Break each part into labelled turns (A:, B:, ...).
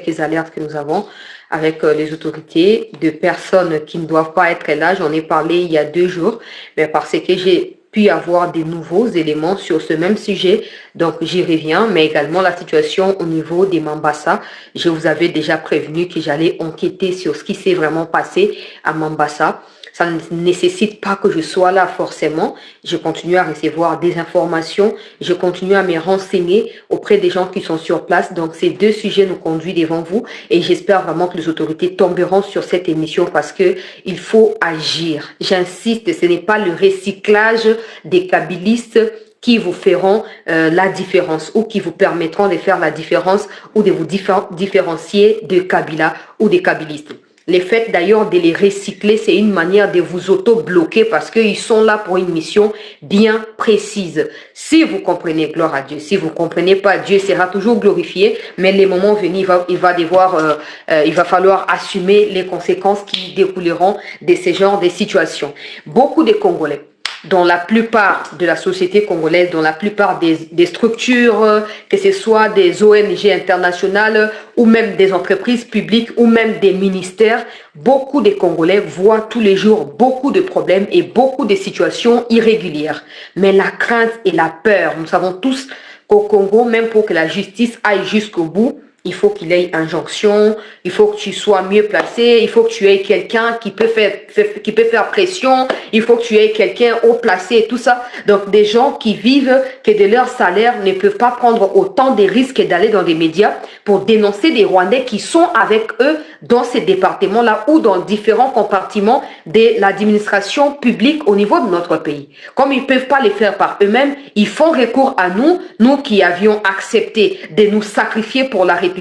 A: quelques alertes que nous avons avec les autorités de personnes qui ne doivent pas être là. J'en ai parlé il y a 2 jours, mais parce que j'ai pu avoir des nouveaux éléments sur ce même sujet, donc j'y reviens, mais également la situation au niveau des Mambasa. Je vous avais déjà prévenu que j'allais enquêter sur ce qui s'est vraiment passé à Mambasa. Ça ne nécessite pas que je sois là forcément. Je continue à recevoir des informations. Je continue à me renseigner auprès des gens qui sont sur place. Donc, ces 2 sujets nous conduisent devant vous. Et j'espère vraiment que les autorités tomberont sur cette émission parce que il faut agir. J'insiste, ce n'est pas le recyclage des kabylistes qui vous feront la différence ou qui vous permettront de faire la différence ou de vous différencier de Kabila ou des kabylistes. Le fait d'ailleurs de les recycler, c'est une manière de vous auto-bloquer parce qu'ils sont là pour une mission bien précise. Si vous comprenez, gloire à Dieu. Si vous ne comprenez pas, Dieu sera toujours glorifié, mais les moments venus, il va falloir assumer les conséquences qui découleront de ce genre de situations. Beaucoup de Congolais, dans la plupart de la société congolaise, dans la plupart des structures, que ce soit des ONG internationales ou même des entreprises publiques ou même des ministères, beaucoup de Congolais voient tous les jours beaucoup de problèmes et beaucoup de situations irrégulières. Mais la crainte et la peur, nous savons tous qu'au Congo, même pour que la justice aille jusqu'au bout, il faut qu'il ait injonction, il faut que tu sois mieux placé, il faut que tu aies quelqu'un qui peut faire pression, il faut que tu aies quelqu'un haut placé et tout ça. Donc, des gens qui vivent que de leur salaire ne peuvent pas prendre autant de risques d'aller dans des médias pour dénoncer des Rwandais qui sont avec eux dans ces départements-là ou dans différents compartiments de l'administration publique au niveau de notre pays. Comme ils ne peuvent pas les faire par eux-mêmes, ils font recours à nous, nous qui avions accepté de nous sacrifier pour la République,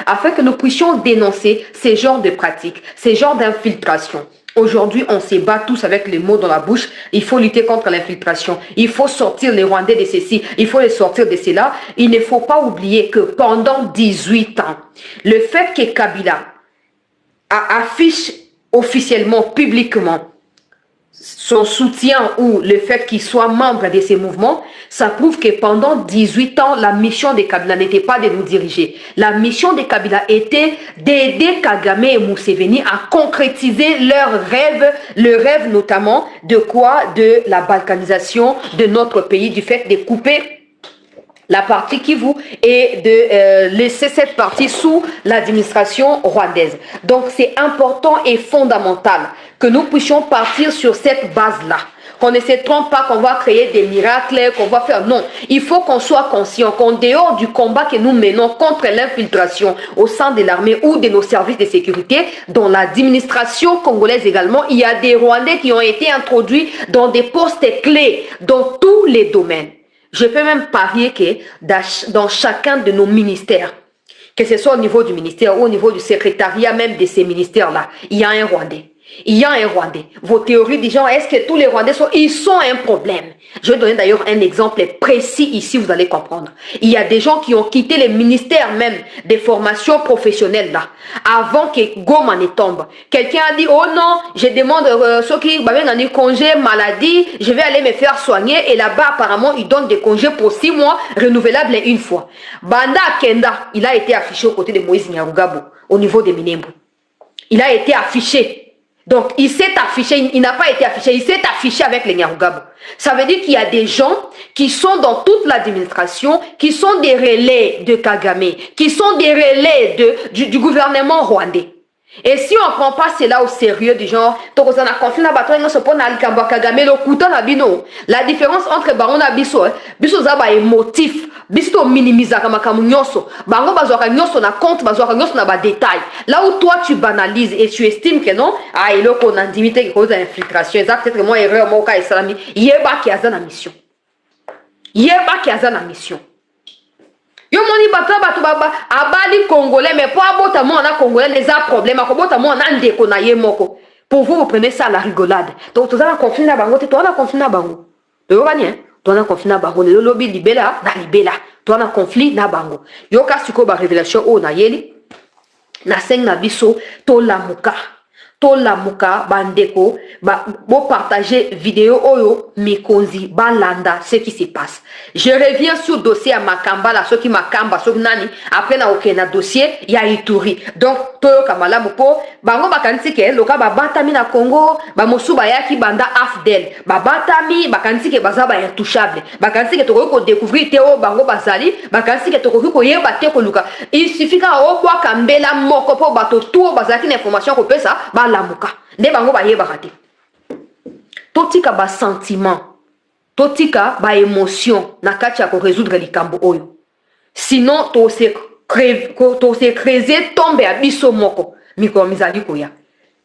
A: afin que nous puissions dénoncer ces genres de pratiques, ces genres d'infiltration. Aujourd'hui, on se bat tous avec les mots dans la bouche. Il faut lutter contre l'infiltration. Il faut sortir les Rwandais de ceci. Il faut les sortir de cela. Il ne faut pas oublier que pendant 18 ans, le fait que Kabila affiche officiellement, publiquement, son soutien ou le fait qu'il soit membre de ces mouvements, ça prouve que pendant 18 ans, la mission de Kabila n'était pas de nous diriger. La mission de Kabila était d'aider Kagame et Museveni à concrétiser leurs rêves, le rêve notamment de quoi? De la balkanisation de notre pays, du fait de couper la partie Kivu et de laisser cette partie sous l'administration rwandaise. Donc c'est important et fondamental que nous puissions partir sur cette base-là. Qu'on ne se trompe pas qu'on va créer des miracles, qu'on va faire... Non, il faut qu'on soit conscient qu'en dehors du combat que nous menons contre l'infiltration au sein de l'armée ou de nos services de sécurité, dans l'administration congolaise également, il y a des Rwandais qui ont été introduits dans des postes clés dans tous les domaines. Je peux même parier que dans chacun de nos ministères, que ce soit au niveau du ministère ou au niveau du secrétariat même de ces ministères-là, il y a un Rwandais. Il y a un Rwandais. Vos théories du genre, est-ce que tous les Rwandais ils sont un problème? Je vais donner d'ailleurs un exemple précis ici, vous allez comprendre. Il y a des gens qui ont quitté les ministères même des formations professionnelles là, avant que Goma ne tombe. Quelqu'un a dit, oh non, je demande ceux qui ont un congé maladie, je vais aller me faire soigner et là-bas apparemment ils donnent des congés pour 6 mois, renouvelables une fois. Banda Kenda, il a été affiché aux côtés de Moïse Nyarugabo, au niveau de Minembwe. Il a été affiché. Donc, il s'est affiché, il n'a pas été affiché, il s'est affiché avec les Nyarugabo. Ça veut dire qu'il y a des gens qui sont dans toute l'administration, qui sont des relais de Kagame, qui sont des relais du gouvernement rwandais. Et si on ne prend pas cela au sérieux, du genre, la différence entre Baron et Bisso, Bisso Zaba est motif, Bisso minimise Kamakamunyoso, Bango Bazoka Nyoso na compte, Bazoka Nyoso na ba détail. Là où toi tu banalises et tu estimes que non, ah, il y a une intimité qui cause l'infiltration, exactement, moi, erreur, moi, Ka Islami, Yeba qui a la mission. Yeba qui a la mission. Yo moni bato baba abali congolais mais pour abota mo na congolais les a problème akobota mo na ndeko na ye moko. Pour vous prenez ça à la rigolade. Donc tu as conflit na bango, tu as conflit na bango. Tu vois bien, tu as conflit na bango, le lobby libela na libela. Tu as conflit na bango. Yo ka siko ba révélation o na yeli. Na seng na biso to lamuka. to lamuka bandeko bo partager vidéo oyo mikonzi balanda ce qui se passe. Je reviens sur le dossier à Makamba là, ceux qui Makamba ceux nani après na okena dossier ya Ituri. Donc toyo kamala mupo bango bakanisi ke loka babatami na Congo ba mosu bayaki banda afdel babatami bakanisi ke bazaba intouchable bakanisi ke toko ko découvrir teo bango bazali bakanisi ke toko ko yeba te ko luka. Il suffit ka o kwa kambela moko po bato tout bazaki na information ko pesa ba lamuka nde bango ba yeba kate totika ba sentiment totika ba émotion na kati ya ko résoudre likambo oyo sinon to se creuser tombe à biso moko miko mizali koya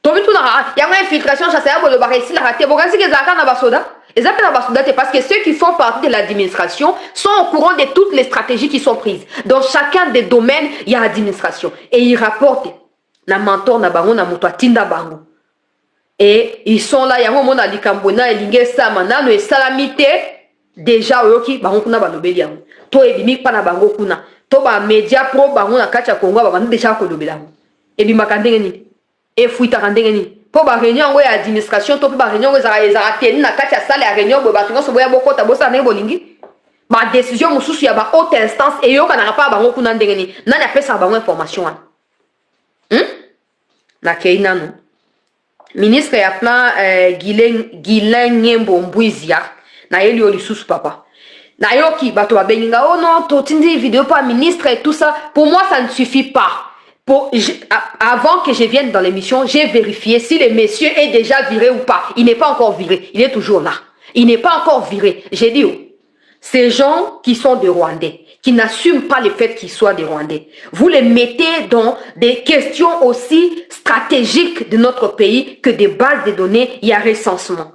A: to bitu na ya infiltration ça ça bolo ba réussir la rater bokansi ke zaka na basoda ezaka na basoda parce que ceux qui font partie de l'administration sont au courant de toutes les stratégies qui sont prises dans chacun des domaines il y a administration et ils rapportent na mentor na bango na moto atinda bango et ils sont là yango mona likambona elinge sama nano esalamite déjà oyoki bango kuna balobeli yango to ebimi pa na bango kuna to ba media pro bango na kati ya Congo ba bandi déjà kolobela yango ebimaka ndenge nini efuitaka ndenge nini po ba réunion ngo ya administration to ba réunion ngo ezaka teni na kati ya salle ya réunion bo bato nyonso boya bokota bosa ndenge bolingi ba décision mosusu ya ba haute instance eyokanaka pa bango kuna ndenge nini nani apesa bango information wana na keinano ministre ya plan Guilain Nyembo Mbwizia na yeli oli susu papa na yoki bato babenga oh non totindi vidéo pas ministre et tout ça pour moi ça ne suffit pas avant que je vienne dans l'émission j'ai vérifié si le monsieur est déjà viré ou pas. Il n'est pas encore viré, il est toujours là, il n'est pas encore viré. J'ai dit oh, ces gens qui sont des Rwandais qui n'assument pas le fait qu'ils soient des Rwandais. Vous les mettez dans des questions aussi stratégiques de notre pays que des bases de données, il y a recensement.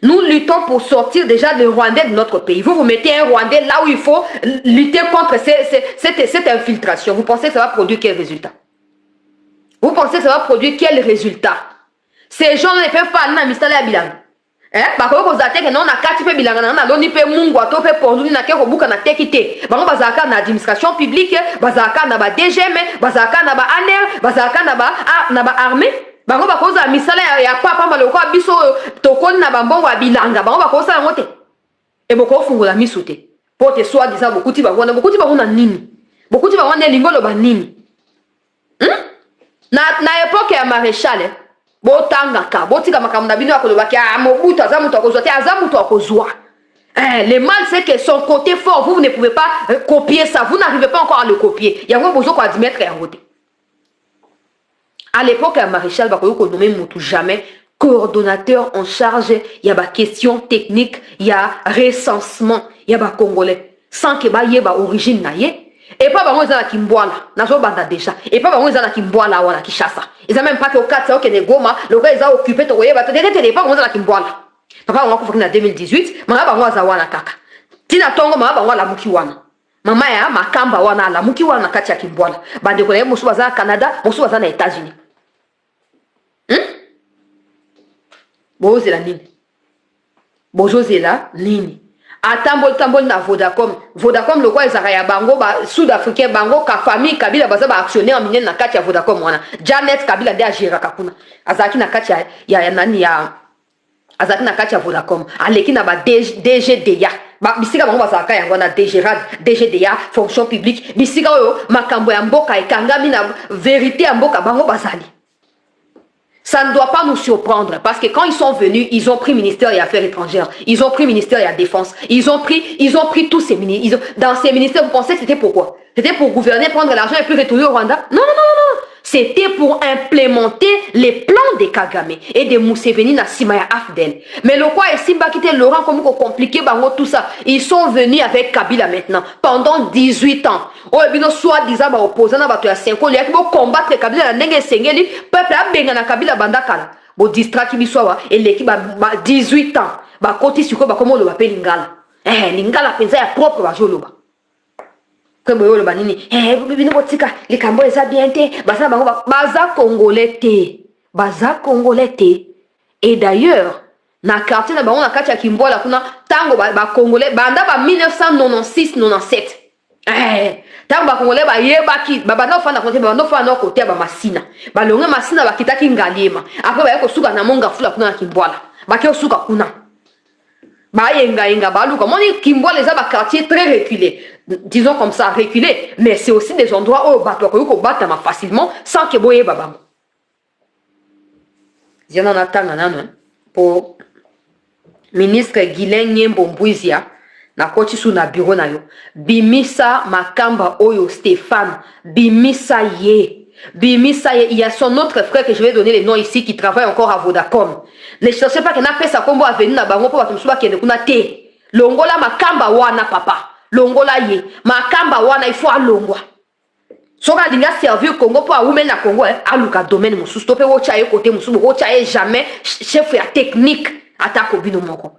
A: Nous luttons pour sortir déjà des Rwandais de notre pays. Vous mettez un Rwandais là où il faut lutter contre cette infiltration. Vous pensez que ça va produire quel résultat? Vous pensez que ça va produire quel résultat? Ces gens ne peuvent pas aller dans Mistala Bilang. Bako ko zate ke non na kati pe bilanga na loni pe mungu ato pe pondu na ke ko buka na tekite bango bazaka na administration publique bazaka na ba DGM bazaka na ba ANR bazaka na ba armée bango bako za misala ya papa maloko biso tokoni na bambongo ya bilanga bango bako sa ngote e boko fungola misute pote soit disa bokuti bango na nini bokuti bango na lingolo ba nini na époque ya maréchal botangaka botika makambo na bino akolobaki Mobutu azamuto akozwa te azamuto akozwa. Le mal c'est que son côté fort vous ne pouvez pas copier ça, vous n'arrivez pas encore à le copier. Yango bozo ko admettre yango te. À l'époque ya maréchal bakoyo ko nommer mutu jamais coordonnateur en charge ya ba question technique ya recensement ya ba congolais sans que ba yeba origine na ye. Et pas bango za kimbwala nazo banda déjà et pas bango za kimbwala wala Kishasa ils ont même pas que au 4 ça que ne goma le gars ils ont occupé to yeba te pas bango za kimbwala papa on a fait en 2018 mama bango za wana kaka tina tongo mama bango la muki wana mama ya makamba wana la muki wana kati ya kimbwala bande ko ye musu baza Canada musu baza na États-Unis bozela nini bozozela nini atambol na Vodacom le quoi ezaka ya bango ba sud-africain bango ka famille Kabila baza ba actionnaire minene na kati ya Vodacom wana Janet Kabila de agera kakuna azaki na kati ya nani ya azaki na kati ya Vodacom aleki na ba DGDA ba bisika bango bazaka yango na DGDA fonction publique bisika oyo makambo ya mboka ekangami na vérité ya mboka bango bazali. Ça ne doit pas nous surprendre parce que quand ils sont venus, ils ont pris ministère des Affaires étrangères, ils ont pris ministère de la Défense, ils ont pris tous ces ministères. Dans ces ministères, vous pensez que c'était pourquoi? C'était pour gouverner, prendre l'argent et puis retourner au Rwanda? Non, non, non, non. C'était pour implémenter les plans de Kagame et de Museveni na Simaya Afdel. Mais le quoi est Simba qui était Laurent comme compliqué, bango tout ça. Ils sont venus avec Kabila maintenant pendant 18 ans. Oh, et bien, soit disant, bah, opposant à Bato ya 5 ans, il y a qui vont combattre Kabila, n'enge sengeli, peuple a benga na Kabila bandakala. Bo distract qui bisoa, et l'équipe a 18 ans. Bah, côté sur quoi, bah, comment on l'appelle Lingala? Lingala, pensa ya propre, bah, joloba. Comme le banini, les Cambodgiens ça bien été, baza congolais té. Et d'ailleurs, na quartier na bango na kati ya Kimbola kuna tango ba congolais banda ba 1996-97. Tant Congolais ba yebaki baba no fana côté baba no fana côté ba masina ba longe masina ba kitaki ngaliema après ba ko suka na monga fula kuna kimbwala ba ke suka kuna ba yenga ba luka moni kimbwala les ba quartier très reculé, disons comme ça reculé, mais c'est aussi des endroits où ba ko battre facilement sans que boye baba Diana natanga nano pour ministre Guilain Nyembo Mbwizia na koti sous na bureau na yo bimisa makamba oyo Stéphane bimisa ye il y a son autre frère que je vais donner les noms ici qui travaille encore à Vodacom. Ne cherchez pas que na pesa kombo avenir na bango po ba kimsuba kende kuna te longola makamba wana papa longola ye makamba wana il faut alongwa soka dinga servir Congo po a women na Congo aluka domaine musu stopé wo chaye côté musu wo chaye jamais chef ya technique atako bino moko.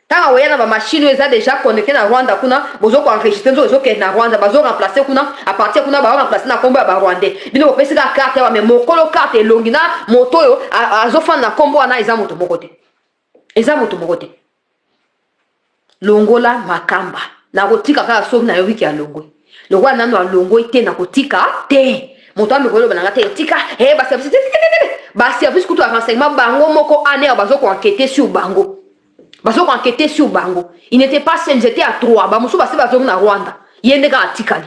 A: Tant que na ba machine eza déjà connecté na Rwanda kuna bozo ko enregistrer nzo ke na Rwanda bazo remplacer kuna à partir kuna ba remplacer na kombo ba Rwandais bino ko pesa carte wa mais mokolo carte elongina moto yo azofa na kombo na eza moto mokote longola makamba na kotika ka so na yo wiki ya longwe longwa nano alongwe te na kotika te moto amekolo bana te tika ba service kutu renseignement bango moko ane bazo ko enquêter sur bango. Baso ko enquêter sur bango. Il n'était pas seul, ils étaient à 3. Ba musu basi bazo na Rwanda. Yende ka atikali.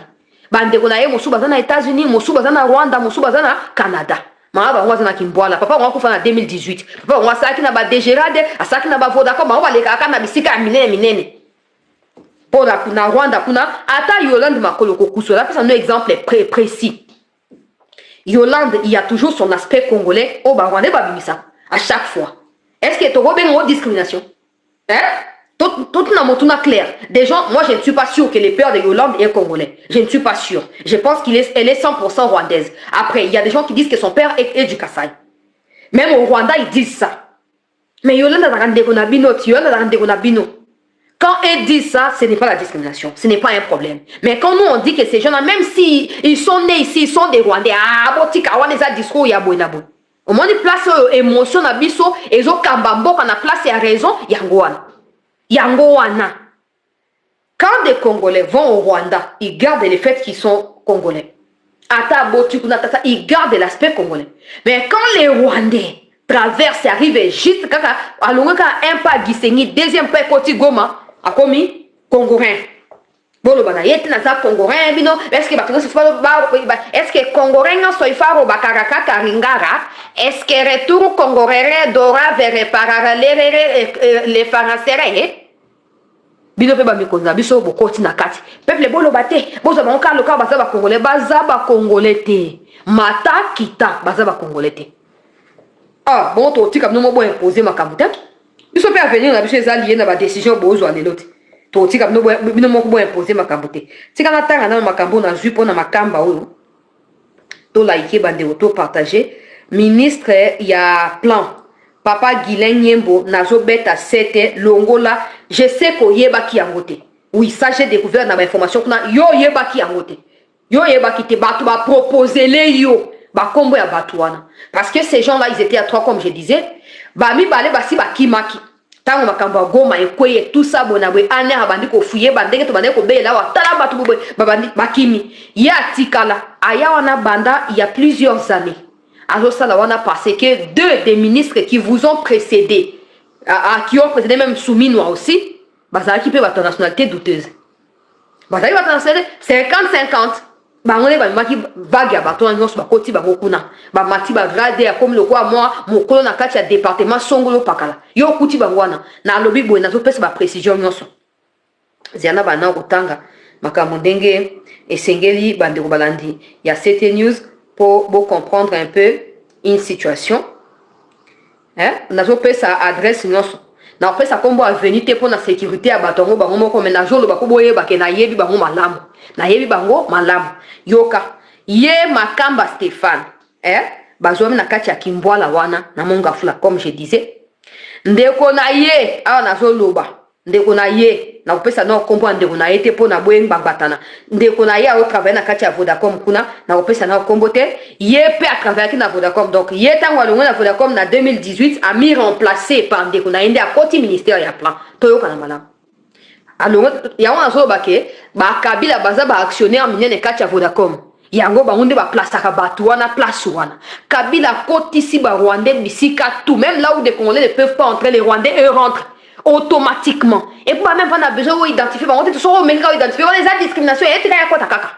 A: Bande ko na ye musu baza na États-Unis, musu baza na Rwanda, musu baza na Canada. Ma ba waza na Kimbwala. Papa wa ko fa na 2018. Papa wa saki na ba Degerade, asaki na ba Vodacom, ba ba leka kana bisika minene. Pona na Rwanda kuna ata Yolande makolo ko kuso. Là c'est un exemple précis. Yolande, il y a toujours son aspect congolais au Rwandais ba bimisa à chaque fois. Est-ce que tu as une discrimination? Tout le monde est clair. Des gens, moi je ne suis pas sûr que le père de Yolande est congolais. Je ne suis pas sûr. Je pense qu'elle est 100% rwandaise. Après, il y a des gens qui disent que son père est du Kasaï. Même au Rwanda, ils disent ça. Mais Yolande a rendu Yolande. Quand elle dit ça, ce n'est pas la discrimination. Ce n'est pas un problème. Mais quand nous on dit que ces gens-là, même s'ils sont nés ici, ils sont des Rwandais, discours, il y a bon. Au moins, il place émotion na biso, et zo kambambo quand on a placé à raison, yangoana. Quand des Congolais vont au Rwanda, ils gardent le fait qu'ils sont Congolais. Ils gardent l'aspect congolais. Mais quand les Rwandais traversent et arrivent juste, quand un pas Gisengi, deuxième pas Koti Goma, a commis Congolais. Bolo bana yeti na za Congolais bino est-ce que est-ce que Congolais non soit faro bakaraka karingara est-ce que retour Congolais dora vers réparer les français bino pe ba mikonza biso bokoti na kati peuple bolo bate bozo ba onka loka baza ba Congolais te mata kita baza ba Congolais te ah bon to tika bino mo bo imposer makambo te biso pe avenir na biso ezali na ba décision bozo aleloti to tika bino mo ko bo imposer makambo te tika na tanga na makambo na zui pona makamba oyo to like bande to partager ministre ya plan Papa Guilain Nyembo nazo beta sete longola je sais ko yeba ki yangote oui ça j'ai découvert dans ma information kuna yo yeba ki yangote yo yeba ki te batu ba proposer les yo ba kombo ya batu wana parce que ces gens là ils étaient à 3 comme je disais ba mi balé basi ba kimaki tango makambo goma ekweye tout ça bonabwe ane abandi ko fuye bandenge to bandeko bela wa tala batu babandi bakimi ya tikala aya wana banda il y a plusieurs années. Alors ça, parce que 2 des ministres qui vous ont précédé, qui ont précédé même Souminois aussi, qui peut votre nationalité douteuse. Votre nationalité 50-50. On est qui vague à bateau en sur côté bakuna. Mati ba grade comme le quoi moi mon colon na kati ya département Songolo Pakala. Yo kuti bangwana na lobby boy na zo pesa ba précision nyonso. Ziana bana kotanga makambo ndenge esengeli bande ko balandi. Ya CT News pour comprendre un peu une situation. Nous avons fait sa adresse, nous avons fait sa combo à venir pour la sécurité à Batongo, Bango, comme un jour, le Bakoboye, Bakenayebi, Bango, Malam. Nayebi, Bango, Malam. Yoka. Ye Makamba Stéphane. Bazoam Nakatia Kimboa la wana, Namonga Fula, comme je disais. Ndeko na ye, awa nazo loba. Ndeko na ye, na upesa no kombo ndeko na ye te po na boyeng bagbatana. Ndeko na ye a travailler na kati ya Vodacom kuna, na upesa na kombo te, ye pe a travailler na Vodacom. Donc ye tango alongo na Vodacom na 2018 a mis remplacé par ndeko na yende a koti ministère ya plan. Toyo kana malam. Alors, il y a un baké, Kabila baza ba actionnaire minene kati ya Vodacom. Yango ba onde ba place ka batu wana place wana. Kabila kotisi ba Rwandais bisika tout, même là où des Congolais ne peuvent pas entrer, les Rwandais eux rentrent automatiquement. Et pour même pas besoin d'identifier, on dit tout ça, mais quand identifier, on les a discrimination et tu as quoi ta kaka.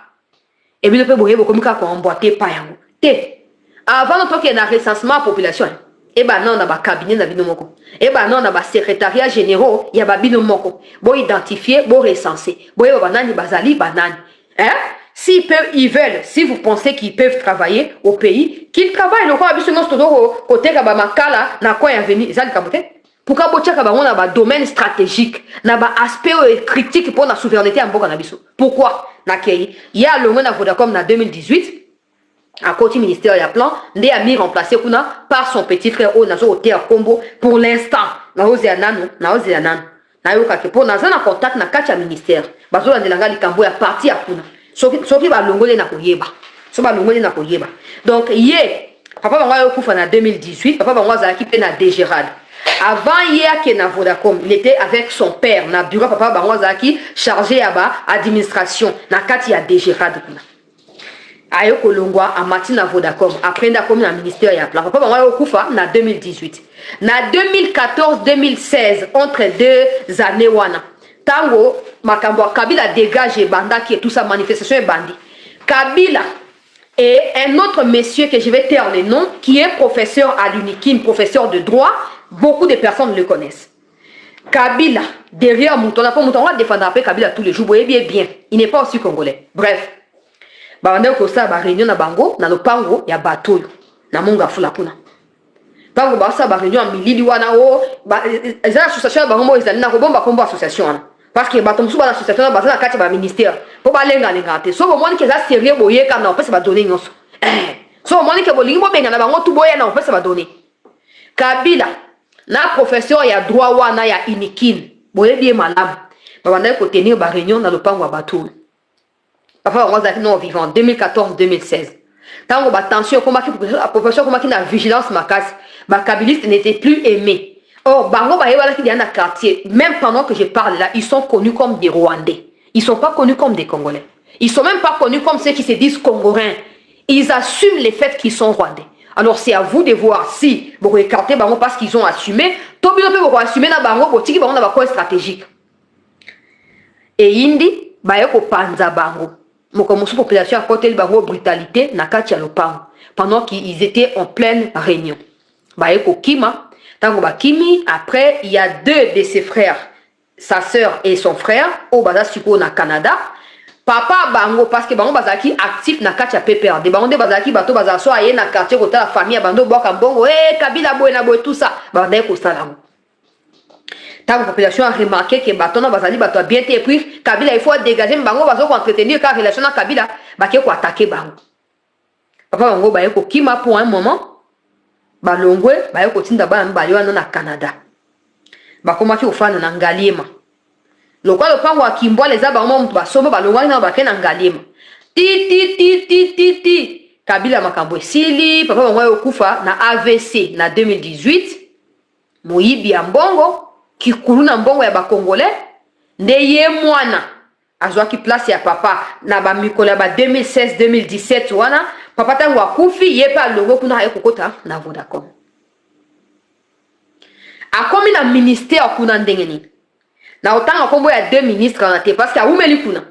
A: Et puis le peu boye beaucoup mika ko emboîter pas yango. Té. Avant notre qu'il y a un recensement population. Et ben non, on a un cabinet na bino moko. Et ben non, on a un secrétariat général, il y a ba bino moko. Bon identifier, bon recenser. Bon y banani bazali banani. Hein? S'ils peuvent, ils veulent, si vous pensez qu'ils peuvent travailler au pays, qu'ils travaillent. Le quoi abisso non stodo côté ka ba makala na quoi ya venir, ça le kabote. Pourquoi botia ka ba on a ba domaine stratégique, na ba aspect critique pour la souveraineté en boka na biso. Pourquoi? Na kei, il y a le monde à Vodacom en 2018. À côté ministère, il y a plan, il a mis remplacé par son petit frère au Nazo Terre Combo pour l'instant. Pour l'instant, on a contact na kacha ministère. Bazo na delanga likambo ya parti à kuna. Soki ba longole na koyeba. So ba longole na koyeba. Donc hier, papa bangwa yokufa na 2018, papa bangwa zaki pe na Dégérade. Avant hier que na Vodacom, il était avec son père na bureau papa bangwa zaki chargé à ba administration na kati ya Dégérade kuna. Ayo kolongwa a matina Vodacom après nda comme na ministère ya plan papa bangwa yokufa na 2018 na 2014-2016 entre deux années wana tango makambo Kabila dégage banda qui est tout ça manifestation et bandi Kabila et un autre monsieur que je vais taire le nom qui est professeur à l'UNIKIN, professeur de droit, beaucoup de personnes le connaissent. Kabila derrière Mouton, on va défendre après Kabila tous les jours, vous voyez bien, il n'est pas aussi congolais. Bref, on ko sa ba réunion na bango na lopango ya bato na monga fula kuna bango ba sa ba réunion milili wana o ba za association bango mo ezali na ko bomba kombo association wana parce que bato musu ba association ba za kati ba ministère po ba lenga ngate so bo moni ke za sérieux boye kana opesa ba donner nyonso so moni ke bolingi bo benga na bango tu boye na opesa ba donner Kabila na professeur ya droit wana ya UNIKIN boye bien malamu ba banda ko tenir ba réunion na lopango ya bato. Papa, on va non vivant 2014-2016. Tant que attention, comme la profession comme la vigilance ma casse, ma kabiliste n'était plus aimé. Or, Bango Bahéwala qui est dans le quartier, même pendant que je parle là, ils sont connus comme des Rwandais. Ils sont pas connus comme des Congolais. Ils sont même pas connus comme ceux qui se disent Congolais. Ils assument le fait qu'ils sont Rwandais. Alors c'est à vous de voir si vous écartez Bango parce qu'ils ont assumé. Tout le monde peut assumer na Bango, botiki Bango na quoi stratégique. Et Indi, Bayeko Panza Bango. La population a porté le brutalité na kati ya lopango pendant qu'ils étaient en pleine réunion. Baeko Kima, tango Kimi, après il y a deux de ses frères, sa sœur et son frère, au Baza Suko na Canada. Papa Bango, parce que Bango Bazaki actif na kati ya PPR. De Bango de Bazaki bato Bazaso aye na quartier kota la famille Bando Boka Mbongo, Kabila boye na boye tout ça. Bandeko Salango. La population a remarqué que Baton Bazali Bato a bien été pris. Kabila, il faut dégager Bango Bazo pour entretenir car relation à Kabila, Baké pour attaquer Bango. Papa Bango Bayeko Kima pour un moment, Balongwe, Bayeko Tinda Bayo na Canada. Bakomaki au fan en Ngaliema. Le quoi le pango à Kimbo les abamons Basomo Balongwa na Baké en Ngaliema. Ti. Kabila Makambo Sili, Papa Bango Kufa na AVC na 2018. Moyibi Ambongo. Qui coule na mbongo ya ba congolais ndeye mwana azwa ki place ya papa na ba mikola ba 2016-2017 wana papa tango akufi ye pa longo kuna haye kokota na Vodacom akomi na ministère kuna ndengeni na otanga kombo ya deux ministres na te parce que umeli kuna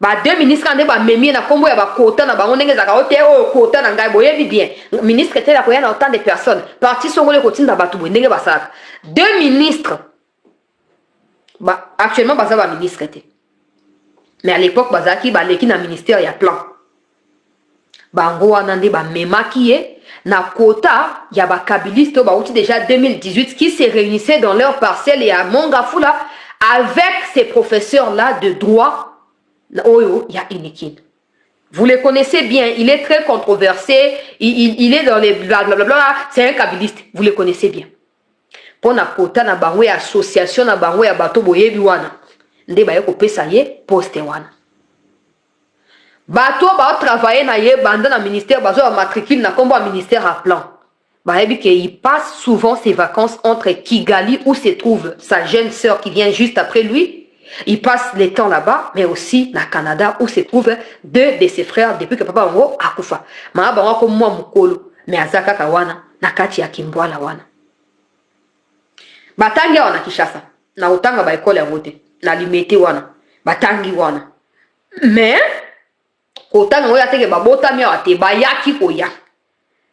A: ba deux ministres ande ba memi na kombo ya ba kota na bango ndenge zaka ote o kota na ngai boyebi bien ministre te la koya na autant de personnes parti songole kotinda batu ndenge basaka deux ministres. Actuellement, Baza va ministre. Mais à l'époque, Baza qui va l'équipe dans le ministère, il y a plan. Bango anande ba mema qui est na quota, il y a ba kabiliste ba outil déjà 2018 qui se réunissaient dans leur parcelle et à Mongafula avec ces professeurs là de droit. Oyo, il y a UNIKIN. Vous le connaissez bien, il est très controversé, il est dans les blablabla, c'est un kabiliste, vous le connaissez bien. Pour na kota na bango ya association na bango ya bato boyebi wana nde baye ko pesa ye poste wana bato ba travailler na ye banda na ministère bazo ba matricule na kombo ministère à plan bayebi que il passe souvent ses vacances entre Kigali où se trouve sa jeune sœur qui vient juste après lui Il passe les temps là-bas, mais aussi au Canada, où se trouvent deux de ses frères depuis que papa Bango a kufa. Mama Bango comme moi mukolo, mais azaka kawana, nakati ya Kimbwala wana. Batangi wana Kishasa, na utanga ba ekole ya wote, na limete wana, batangi wana. Mais, kotanga oya teke babota mi wate, bayaki koya.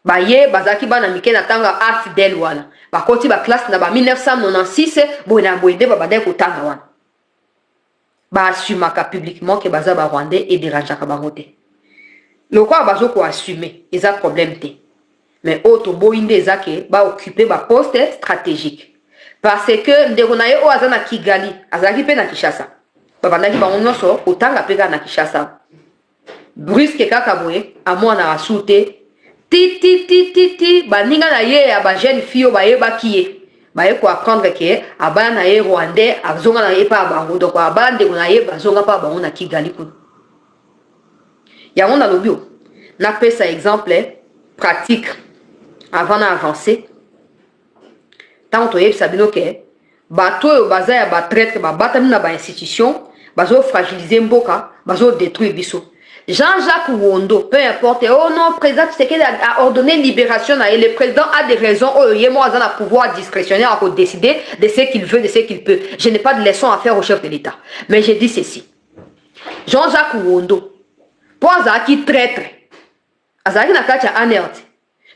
A: Baye, bazaki bana mike na tanga art del wana. Bakoti ba classe na ba 1996, boina boende babade kotanga wana. Ba assumaka publiquement que baza ba Rwandais et dérangeaka bango te. Lokwa bazo ko assumer, eza problème te. Mais auto boinde ezake ba occuper ba poste stratégique. Parce que ndeko na ye o azana Kigali, azaki pe na Kinshasa. Babandaki bango nyonso otanga peka na Kinshasa. Brusque kaka boye, amo na rasute. Ti baninga na ye ya ba jeune fille ba ye ba kiye. Ba ye ko apprendre que abana na ye Rwandais azonga na ye pa bango donc abana ndeko na ye bazonga pa bango na Kigali ku. Ya on a le bio. Na pesa exemple pratique avant d'avancer. Tant que sabino que bato yo baza ya ba traître ba batami na ba institution bazo fragiliser mboka bazo détruire biso. Jean-Jacques Wondo, peu importe, oh non, président Tshisekedi a ordonné libération et le président a des raisons, oh, il y a un pouvoir discrétionnaire pour décider de ce qu'il veut, de ce qu'il peut. Je n'ai pas de leçon à faire au chef de l'État. Mais je dis ceci. Jean-Jacques Wondo, pour Azaki traître, Azaki na kacha anerte.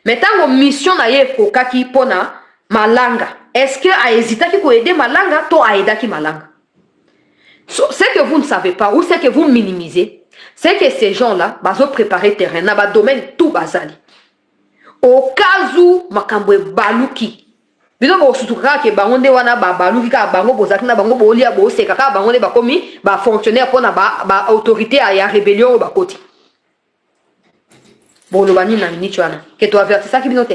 A: Mais tant que mission na ye kokaki pona malanga, est-ce que a hésité qui peut aider malanga, to a aidé qui malanga? Ce que vous ne savez pas ou ce que vous minimisez, c'est que ces gens-là, ils ont préparé le terrain dans le domaine tout basali. Au cas où, makambo baluki. Bino bo sutuka ke bangonde wana ba baluki ka bango bozaki na bango bolia bo sekaka bangonde ba komi ba fonctionnaire pour na ba autorité ya rébellion ba koti. Bon lo bani na minute wana. Que tu avertis ça ki bino te.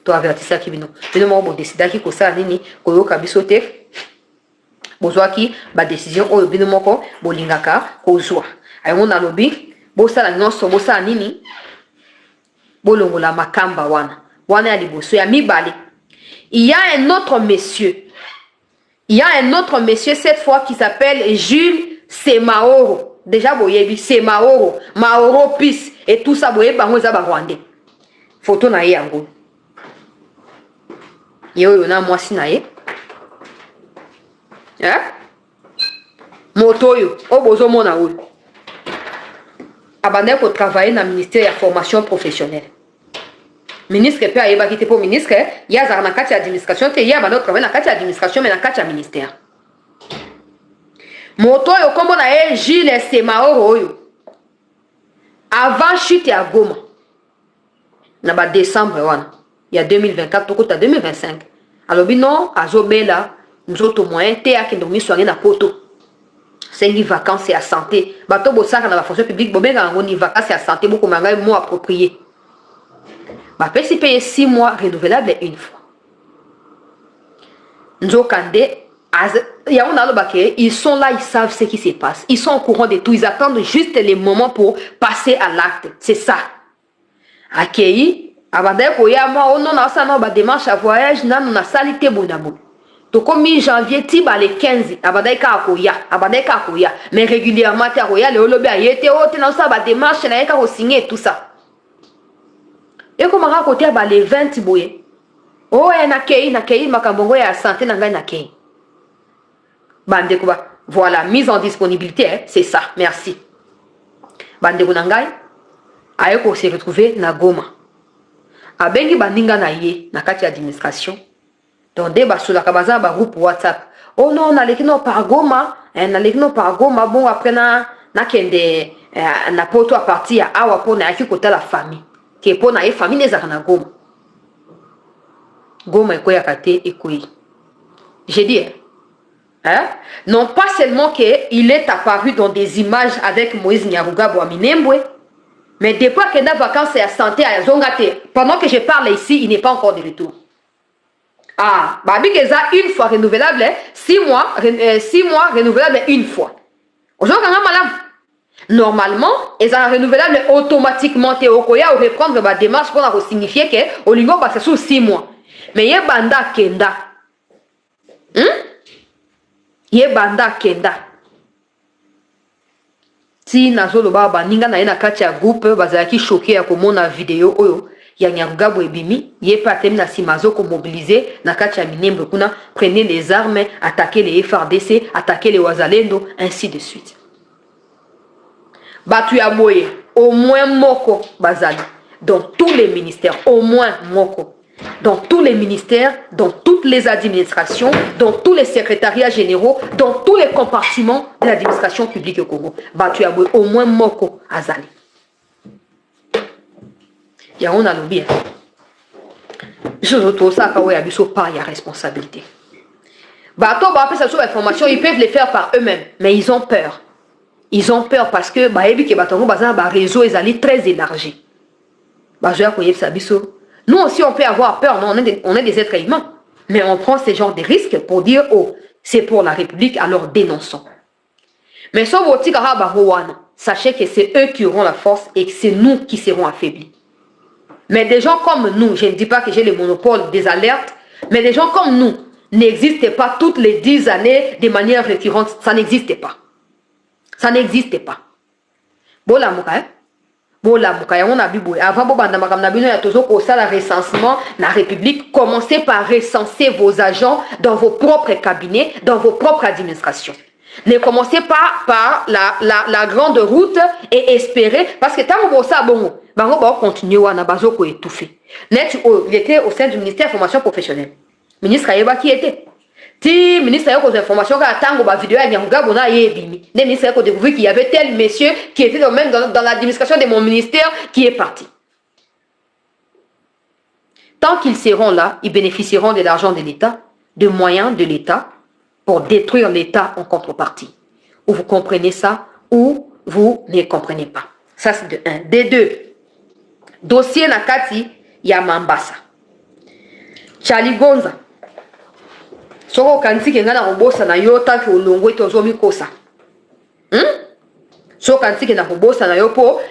A: Tu avertis ça ki bino. Bino mo bo décider ki ko sa nini ko yo ka biso te. Bozwaki ba décision oyo bino moko bolingaka ko zwa. Ayo na lobi bosa la nyonso bosa nini bolongola makamba wana ya liboso ya mibale. Il y a un autre monsieur. Il y a un autre monsieur cette fois qui s'appelle Jules Semaoro. Déjà boyebi Semaoro, Maoro Pis et tout ça boyebi bango za ba Rwandais. Photo na ye yango. Yo na mwasi na ye. Hein? Moto yo obozo mona oyo. Abandonné pour travailler dans le ministère de la formation professionnelle. Ministre peut aller quitter pour ministre, il y a dans la administration, il y a dans travail dans la administration, mais dans le ministère. Moto yo kombo na e Gilles Semaoro yo. Avant chute à Goma. Na ba décembre wana. Il y a 2024 to kota 2025. Alors bino azobela nzoto moyen te akindomi soigner na poto. C'est une vacances et à santé. Bato bosaka na la fonction publique, bobenga ngoni vacances et à santé, beaucoup mangai mot approprié. Ba pesi payer 6 mois renouvelable une fois. Nzokande, ils sont là, ils savent ce qui se passe. Ils sont au courant de tout, ils attendent juste les moments pour passer à l'acte. C'est ça. Akei, abandé koya moi, on a ça non ba démarche à voyage, nan on a salité bonamo. Donc, comme mi-janvier, tiba les 15, abadaika akoya, mais régulièrement, tu akoya, le holobe a été haute, dans ça, démarche, na yaka signer tout ça. Et comme on côté les 20 boye. Oh, nakei, makambongo ya santé, nanga nakei. Bande kuba, voilà, mise en disponibilité, hein, c'est ça, merci. Bande kunangai, ayeko se retrouver na Goma. Abengi bandinga na ye, na kati administration. Donc, des basoula kabaza ba groupe WhatsApp. Oh non, on a l'équino par Goma, on a l'équino par Goma. Bon, après na kende na poto à partir à awa po na yaki kota la famille. Qui po na ye famille les na Goma. Goma ekoya kate ekoyi. J'ai dit, hein? Non pas seulement qu'il est apparu dans des images avec Moïse Nyarugabo à Minembwe, mais depuis qu'il a vacances et à santé à Zongate, pendant que je parle ici, il n'est pas encore de retour. Ah, babi keza une fois renouvelable, 6 mois renouvelable une fois. Aujourd'hui, normalement, ils sont renouvelables automatiquement. Théokoya ou reprendre ma démarche pour signifier que Olingo va sous 6 mois. Mais il y a banda kenda. Il y a banda kenda. si nazoloba baninga na ye na kati ya groupe bazalaki choqué ya komona vidéo oyo ya Nyarugabo ebimi ye pe atemi na nsima azokomobilize na kati ya Minembwe kuna prenez les armes, attaquez les FRDC, attaquez les Wazalendo, ainsi de suite. Batu ya boye au moins moko bazali dans tous les ministères, au moins moko dans tous les ministères, dans toutes les administrations, dans tous les secrétariats généraux, dans tous les compartiments de l'administration publique au Congo. Batu ya boye au moins moko azali. Ya on a l'oublié. Je retrouve ça quand il y a pas il y a responsabilité. Bato ba après ça sur information, ils peuvent les faire par eux-mêmes, mais ils ont peur. Ils ont peur parce que ba ebi ke batongo bazana ba réseau ezali très élargi. Ba joya ko yebisa biso. Nous aussi on peut avoir peur, non, on est des êtres humains, mais on prend ce genre de risques pour dire oh, c'est pour la République, alors dénonçons. Mais sauf au tika ba wana, sachez que c'est eux qui auront la force et que c'est nous qui serons affaiblis. Mais des gens comme nous, je ne dis pas que j'ai le monopole des alertes, mais des gens comme nous n'existent pas toutes les 10 années de manière récurrente. Ça n'existe pas. Ça n'existe pas. Bola muka, bola muka, on a biboué. Avant bobanda makamnabino ya tozo ko ça la recensement la République. Commencez par recenser vos agents dans vos propres cabinets, dans vos propres administrations. Ne commencez pas par la grande route et espérer parce que tant que ça bon, bango ba continuer wana bazoko étouffer. Net il était au sein du ministère de formation professionnelle. Ministre Ayeba qui était ti ministre Ayeba aux informations ka tango ba vidéo ya Nyarugabo na yebimi. Le ministre Ayeba découvert qu'il y avait tel monsieur qui était même dans l'administration de mon ministère qui est parti. Tant qu'ils seront là, ils bénéficieront de l'argent de l'État, de moyens de l'État pour détruire l'État en contrepartie. Ou vous comprenez ça, ou vous ne comprenez pas. Ça, c'est de 1. De 2, dossier Nakati Yamambasa. Charlie Gonza. Soko kanti kenga na robosa na yota ki ulongwe tozomi kosa. Soko kanti kenga na robosa na yopo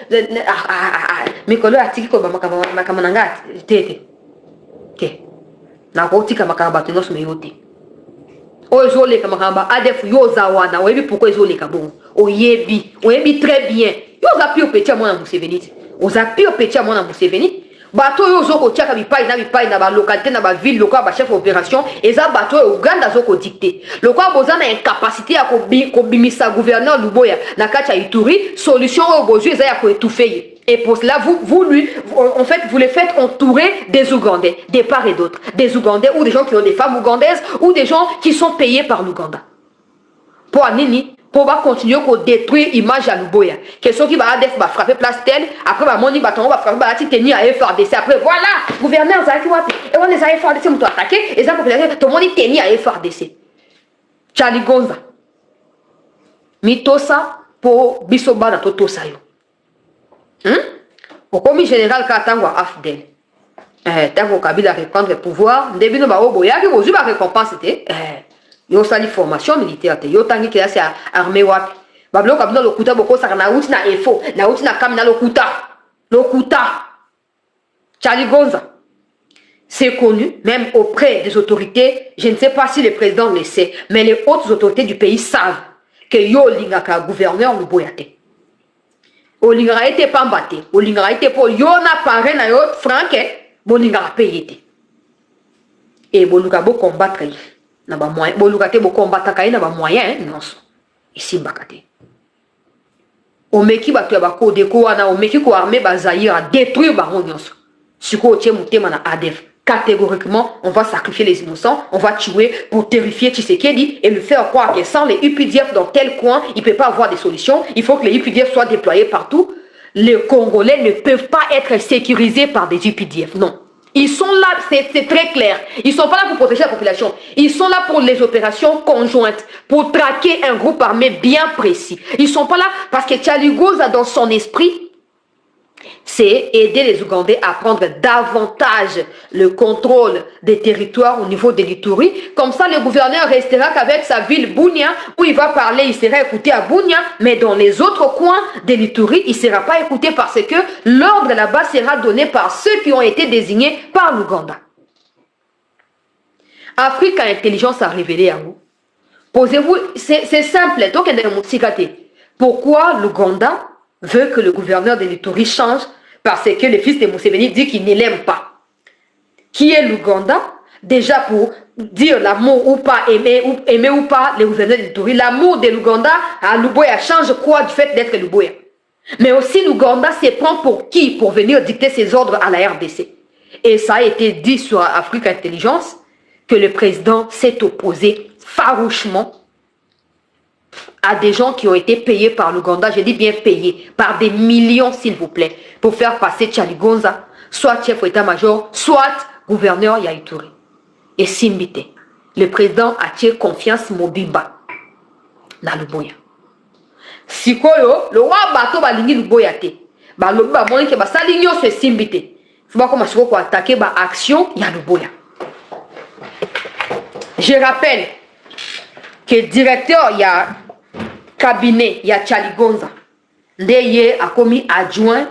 A: mikolo atiki ko makamana tete. Ke. Na ko tika makamba tino so meyote. Ozole kamakamba adef yoza wana oyebi pourquoi ezole kabon oyebi très bien yoza pio petia mwana Museveni oza pio petia mwana Museveni bato yozo ko tiaka bipai na ba localité na ba ville local ba chef opération eza bato Uganda zoko dicter local bozana incapacité ya ko bimisa gouverneur Luboya na kati ya Ituri solution au besoin eza ya ko étouffer. Et pour cela, vous les faites entourer des Ougandais, des part et d'autre. Des Ougandais ou des gens qui ont des femmes ougandaises ou des gens qui sont payés par l'Ouganda. Pour Anini, pour continuer à détruire l'image à Luboya. Question qui va frapper place telle, après va moni bâton va frapper la tenir à FRDC. Après voilà, gouverneur Zaki Wapi. Et on les a FRDC m'ont attaqué et ça pour que tout le monde tenir à FRDC. Charlie Gonza. Mitosa pour Bisoba na Totosa yo. Au commis général Katangwa Afdel. Tango Kabila reprendre le pouvoir, début de Baobo, yaki bozu ba récompense c'était yo sali formation militaire te yo tangi classe armée wapi. Bablo Kabila lokuta boko saka na uti na info, na uti na kamina lokuta. Charlie Gonza. C'est connu, même auprès des autorités, je ne sais pas si le président le sait, mais les hautes autorités du pays savent que yo lingaka gouverneur Luboyate. Olingara été pambate, olingara été pour yona paré na yo franke, bolingara payete. Et boluka bo combattre na ba moyen, boluka te bo combattre kay na ba moyen non. Ici bakate. Omeki batu ya ba ko de ko wana omeki ko armée ba Zaïre détruire ba nyonso. Siko tie mutema na ADF. Catégoriquement, on va sacrifier les innocents, on va tuer pour terrifier Tshisekedi et lui faire croire que sans les UPDF dans tel coin, il ne peut pas avoir de solution. Il faut que les UPDF soient déployés partout. Les Congolais ne peuvent pas être sécurisés par des UPDF, non. Ils sont là, c'est très clair. Ils ne sont pas là pour protéger la population. Ils sont là pour les opérations conjointes, pour traquer un groupe armé bien précis. Ils ne sont pas là parce que Charlie Gonza, dans son esprit, c'est aider les Ougandais à prendre davantage le contrôle des territoires au niveau de l'Ituri. Comme ça, le gouverneur restera qu'avec sa ville Bunia, où il va parler, il sera écouté à Bunia, mais dans les autres coins de l'Ituri, il ne sera pas écouté parce que l'ordre là-bas sera donné par ceux qui ont été désignés par l'Ouganda. Afrique a intelligence à révéler à vous. Posez-vous, c'est simple, donc pourquoi l'Ouganda veut que le gouverneur de l'Ituri change, parce que le fils de Museveni dit qu'il ne l'aime pas. Qui est l'Ouganda? Déjà pour dire l'amour ou pas, aimer ou pas le gouverneur de l'Ituri. L'amour de l'Ouganda à Luboya change quoi du fait d'être Luboya? Mais aussi l'Ouganda se prend pour qui? Pour venir dicter ses ordres à la RDC. Et ça a été dit sur Afrique Intelligence que le président s'est opposé farouchement à des gens qui ont été payés par l'Ouganda, je dis bien payés, par des millions s'il vous plaît, pour faire passer Charlie Gonza, soit chef d'état-major, soit gouverneur Yaïtouri. Et Simbite, le président a tiré confiance Mobimba dans Luboya. Sikoyo, le roi bateau balingi Luboya te. Ba lobi ba moni ke ba salinyo se Simbite. Faut pas commencer à attaquer ba action ya Luboya. Je rappelle que le directeur il y a cabinet il y a Charlie Gonza. Ndeye a commis adjoint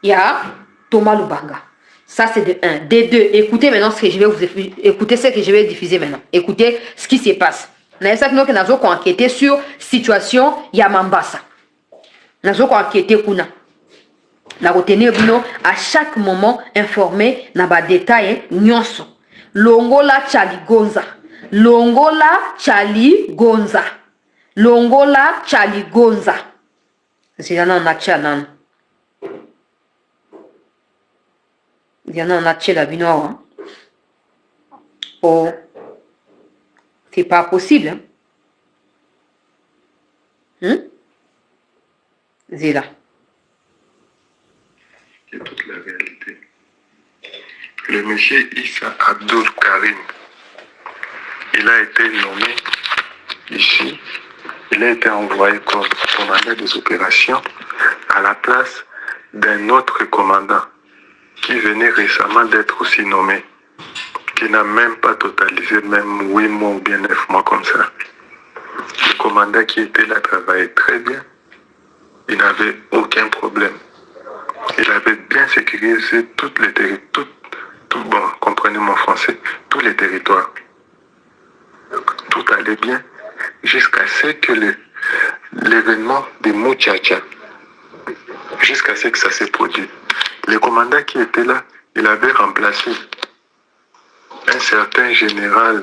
A: il y a Thomas Lubanga. Ça, c'est de 1. De 2, écoutez maintenant ce que je vais vous écoutez ce que je vais diffuser maintenant. Écoutez ce qui se passe. Nous avons enquêté sur la situation Yamambasa. Nous avons enquêté Kuna. Nous avons retenu à chaque moment informé dans les détails. Longola Charlie Gonza. Longola Charlie Gonza. Longola Charlie Gonza. C'est un national. Il y en a un atché la binoire. Oh, c'est pas possible. C'est là.
B: C'est toute la réalité. Le monsieur Issa Abdul Karim, il a été nommé ici. Il a été envoyé comme commandant des opérations à la place d'un autre commandant qui venait récemment d'être aussi nommé, qui n'a même pas totalisé même 8 mois ou bien 9 mois comme ça. Le commandant qui était là travaillait très bien, il n'avait aucun problème. Il avait bien sécurisé toutes les territoires, bon, comprenez mon français, tous les territoires. Tout allait bien jusqu'à ce que l'événement de Muchacha, jusqu'à ce que ça s'est produit. Le commandant qui était là, il avait remplacé un certain général,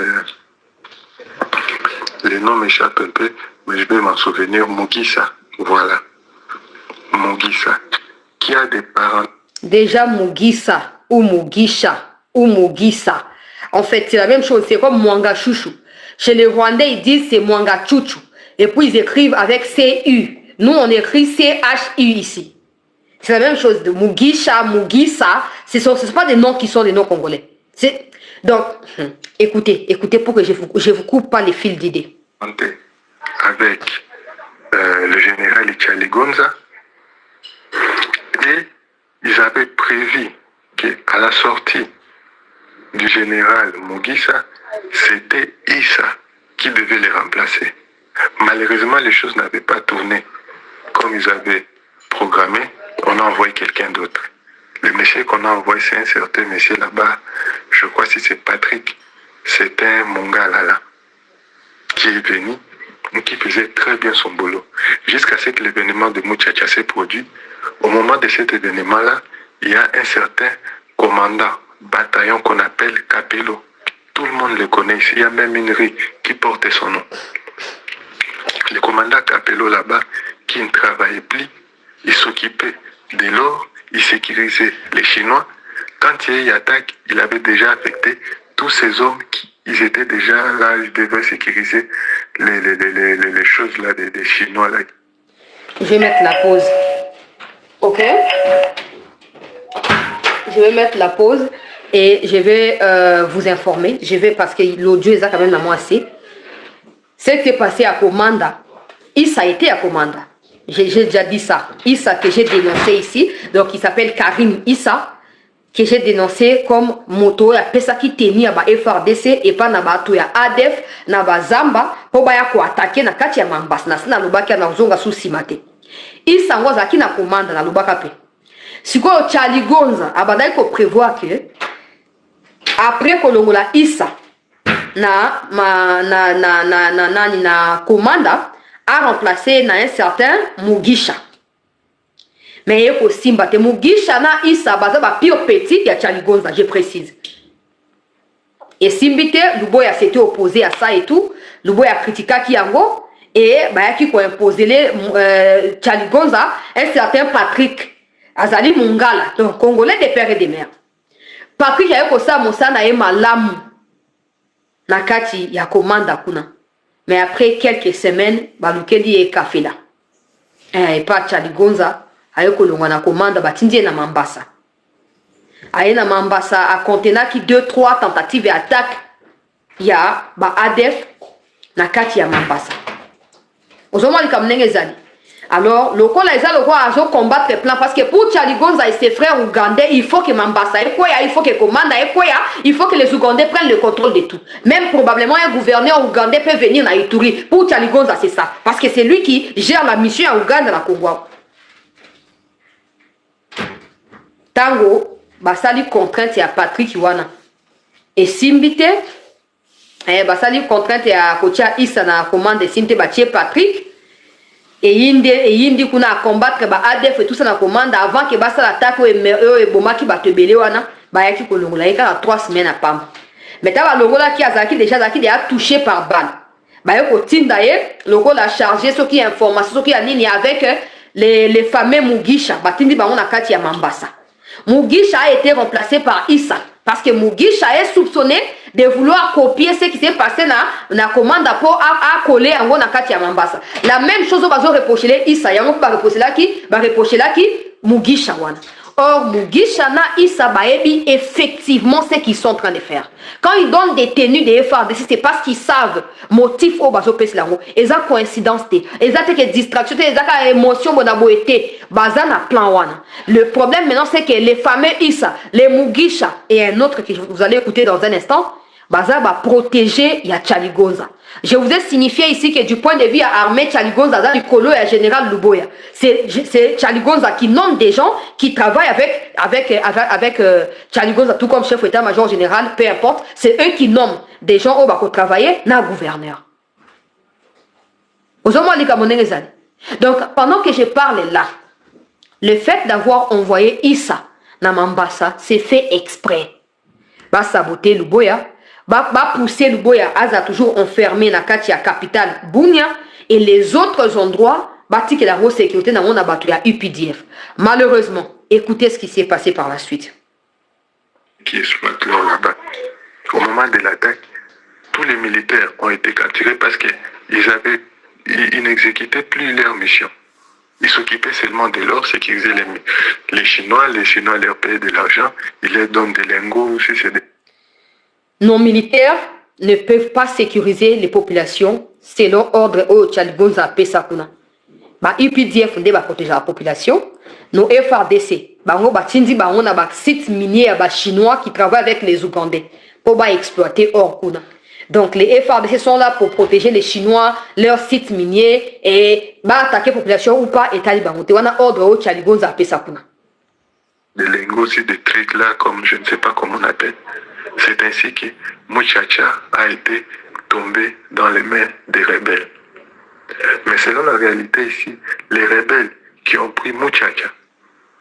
B: le nom m'échappe un peu, mais je vais m'en souvenir, Mugisa, voilà. Mugisa, qui a des parents.
A: Déjà Mugisa, ou Mugisha, ou Mugisa. En fait, c'est la même chose, c'est comme Mwanga Chouchou. Chez les Rwandais, ils disent c'est Mwanga Chouchou. Et puis ils écrivent avec CU. Nous, on écrit CHU ici. C'est la même chose de Mugisha, Mugisa. Ce ne sont pas des noms qui sont des noms congolais. Donc, écoutez pour que je vous coupe pas les fils d'idées.
B: Avec le général Charlie Gonza. Et ils avaient prévu qu'à la sortie du général Mugisa, c'était Issa qui devait les remplacer. Malheureusement, les choses n'avaient pas tourné comme ils avaient programmé. On a envoyé quelqu'un d'autre. Le monsieur qu'on a envoyé, c'est un certain monsieur là-bas. Je crois que c'est Patrick. C'est un Mongala là, qui est venu, qui faisait très bien son boulot. Jusqu'à ce que l'événement de Muchacha s'est produit. Au moment de cet événement-là, il y a un certain commandant, bataillon qu'on appelle Capello. Tout le monde le connaît ici. Il y a même une rue qui porte son nom. Le commandant Capello là-bas, qui ne travaillait plus, il s'occupait de l'or, il sécurisait les Chinois. Quand il y a eu attaque, il avait déjà affecté tous ces hommes ils étaient déjà là, ils devaient sécuriser les choses là des Chinois là.
A: Je vais mettre la pause. Ok? Je vais mettre la pause et je vais vous informer. Je vais parce que l'audio est quand même la moi assez. Ce qui est passé à Komanda, Issa a été à Komanda. J'ai déjà dit ça. Issa que j'ai dénoncé ici, donc il s'appelle Karim Issa, que j'ai dénoncé comme moto ya pesa qui tenir ba FRDC et pas na ba to ya ADF na ba Zamba pour ba ya ko attaquer na kati ya Mambasa na sina lobaka na zonga sous simate. Issa ngoza ki na commande na lobaka pe. Siko Charlie Gonza abandai ko prévoir que après kolongola Issa na commanda a remplacé un certain Mugisha. Mais il faut Simba, Mugisha na Issa, baza ba pire petit, il y a Chaligonza, je précise. Et Simbite, Luboya s'était opposé à ça et tout. Luboya a critiqué Kiango. Et qui a imposé les Chaligonza, un certain Patrick Azali Mungala, donc Congolais des pères et des mères. Patrick a eu ça, Moussa na malamu. Nakati ya commande kuna. Mais après quelques semaines, Balukeli est café là. Et pas Chaligonza, a eu na commande, batindi na Mambasa. Aïna Mambasa a contenu qui 2-3 tentatives d'attaque. Il y a ADF Nakati ya Mambasa. Alors, le roi a combattre le plan parce que pour Chaligonza et ses frères ougandais, il faut que Mambasa il faut que commande il faut que les Ougandais prennent le contrôle de tout. Même probablement un gouverneur ougandais peut venir à Ituri. Pour Chaligonza, c'est ça. Parce que c'est lui qui gère la mission à Ouganda, la Congo. Tango, basali contrainte à Patrick Iwana. Et Simbite, basali contrainte à Kocha Issa na commande de Sinte Batie Patrick. Et Indi kuna combattre ba ADF et tout ça na commande avant que basa l'attaque et bomaki ba tebele wana ba yaki kolongola eka 3 semaines à pam. Mais ta ba longola qui azaki déjà touché par balle. Ba yoko tinda ye longola chargé ce qui information ce qui anini avec les fameux Mugisha ba tindi ba on a kati ya Mambasa. Mugisha a été remplacé par Issa parce que Mugisha est soupçonné de vouloir copier ce qui s'est passé dans la commande pour coller en gros dans Katia Mambasa. La même chose va reprocher Issa, il y a reprocher là qui Mugisha wana. Or Mugisha na Issa baebi effectivement ce qu'ils sont en train de faire. Quand ils donnent des tenues de FARDC, c'est parce qu'ils savent motif au bazo pesi lango. Eza coïncidence te, eza te que distraction te, eza ka émotion bonabo été, baza na plan wana. Le problème maintenant c'est que les fameux Issa, les Mugisha et un autre que vous allez écouter dans un instant, baza va protéger ya Chaligonza. Je vous ai signifié ici que du point de vue armé, Chaligonza, dans le colo et général Luboya, c'est Chaligonza qui nomme des gens qui travaillent avec Chaligonza, tout comme chef d'état-major général, peu importe. C'est eux qui nomment des gens au bako travailler dans le gouverneur. Donc, pendant que je parle là, le fait d'avoir envoyé Issa dans Mambasa, c'est fait exprès. Va saboter Luboya. Va pousser le boya Aza toujours enfermé dans la capitale Bunia et les autres endroits bâtis que la haute sécurité dans mon abattu à UPDF. Malheureusement, écoutez ce qui s'est passé par la suite.
B: Qui exploitent là-bas. Au moment de l'attaque, tous les militaires ont été capturés parce qu'ils n'exécutaient plus leur mission. Ils s'occupaient seulement de l'or, sécuriser les Chinois leur payaient de l'argent, ils leur donnent des lingots aussi, c'est des...
A: Nos militaires ne peuvent pas sécuriser les populations selon ordre au Chaligonza Pesakuna. Ba UPDF va protéger la population. Nos FRDC, bango batindi bango na ba site minier ba chinois qui travaillent avec les Ougandais pour ba exploiter or kuna. Donc les FRDC sont là pour protéger les Chinois, leurs sites miniers et ba attaquer la population ou pas étaler bango. Te wana ordre au Chaligonza Pesakuna.
B: Des lingots aussi, des trucs là comme je ne sais pas comment on appelle. C'est ainsi que Muchacha a été tombé dans les mains des rebelles. Mais selon la réalité ici, les rebelles qui ont pris Muchacha,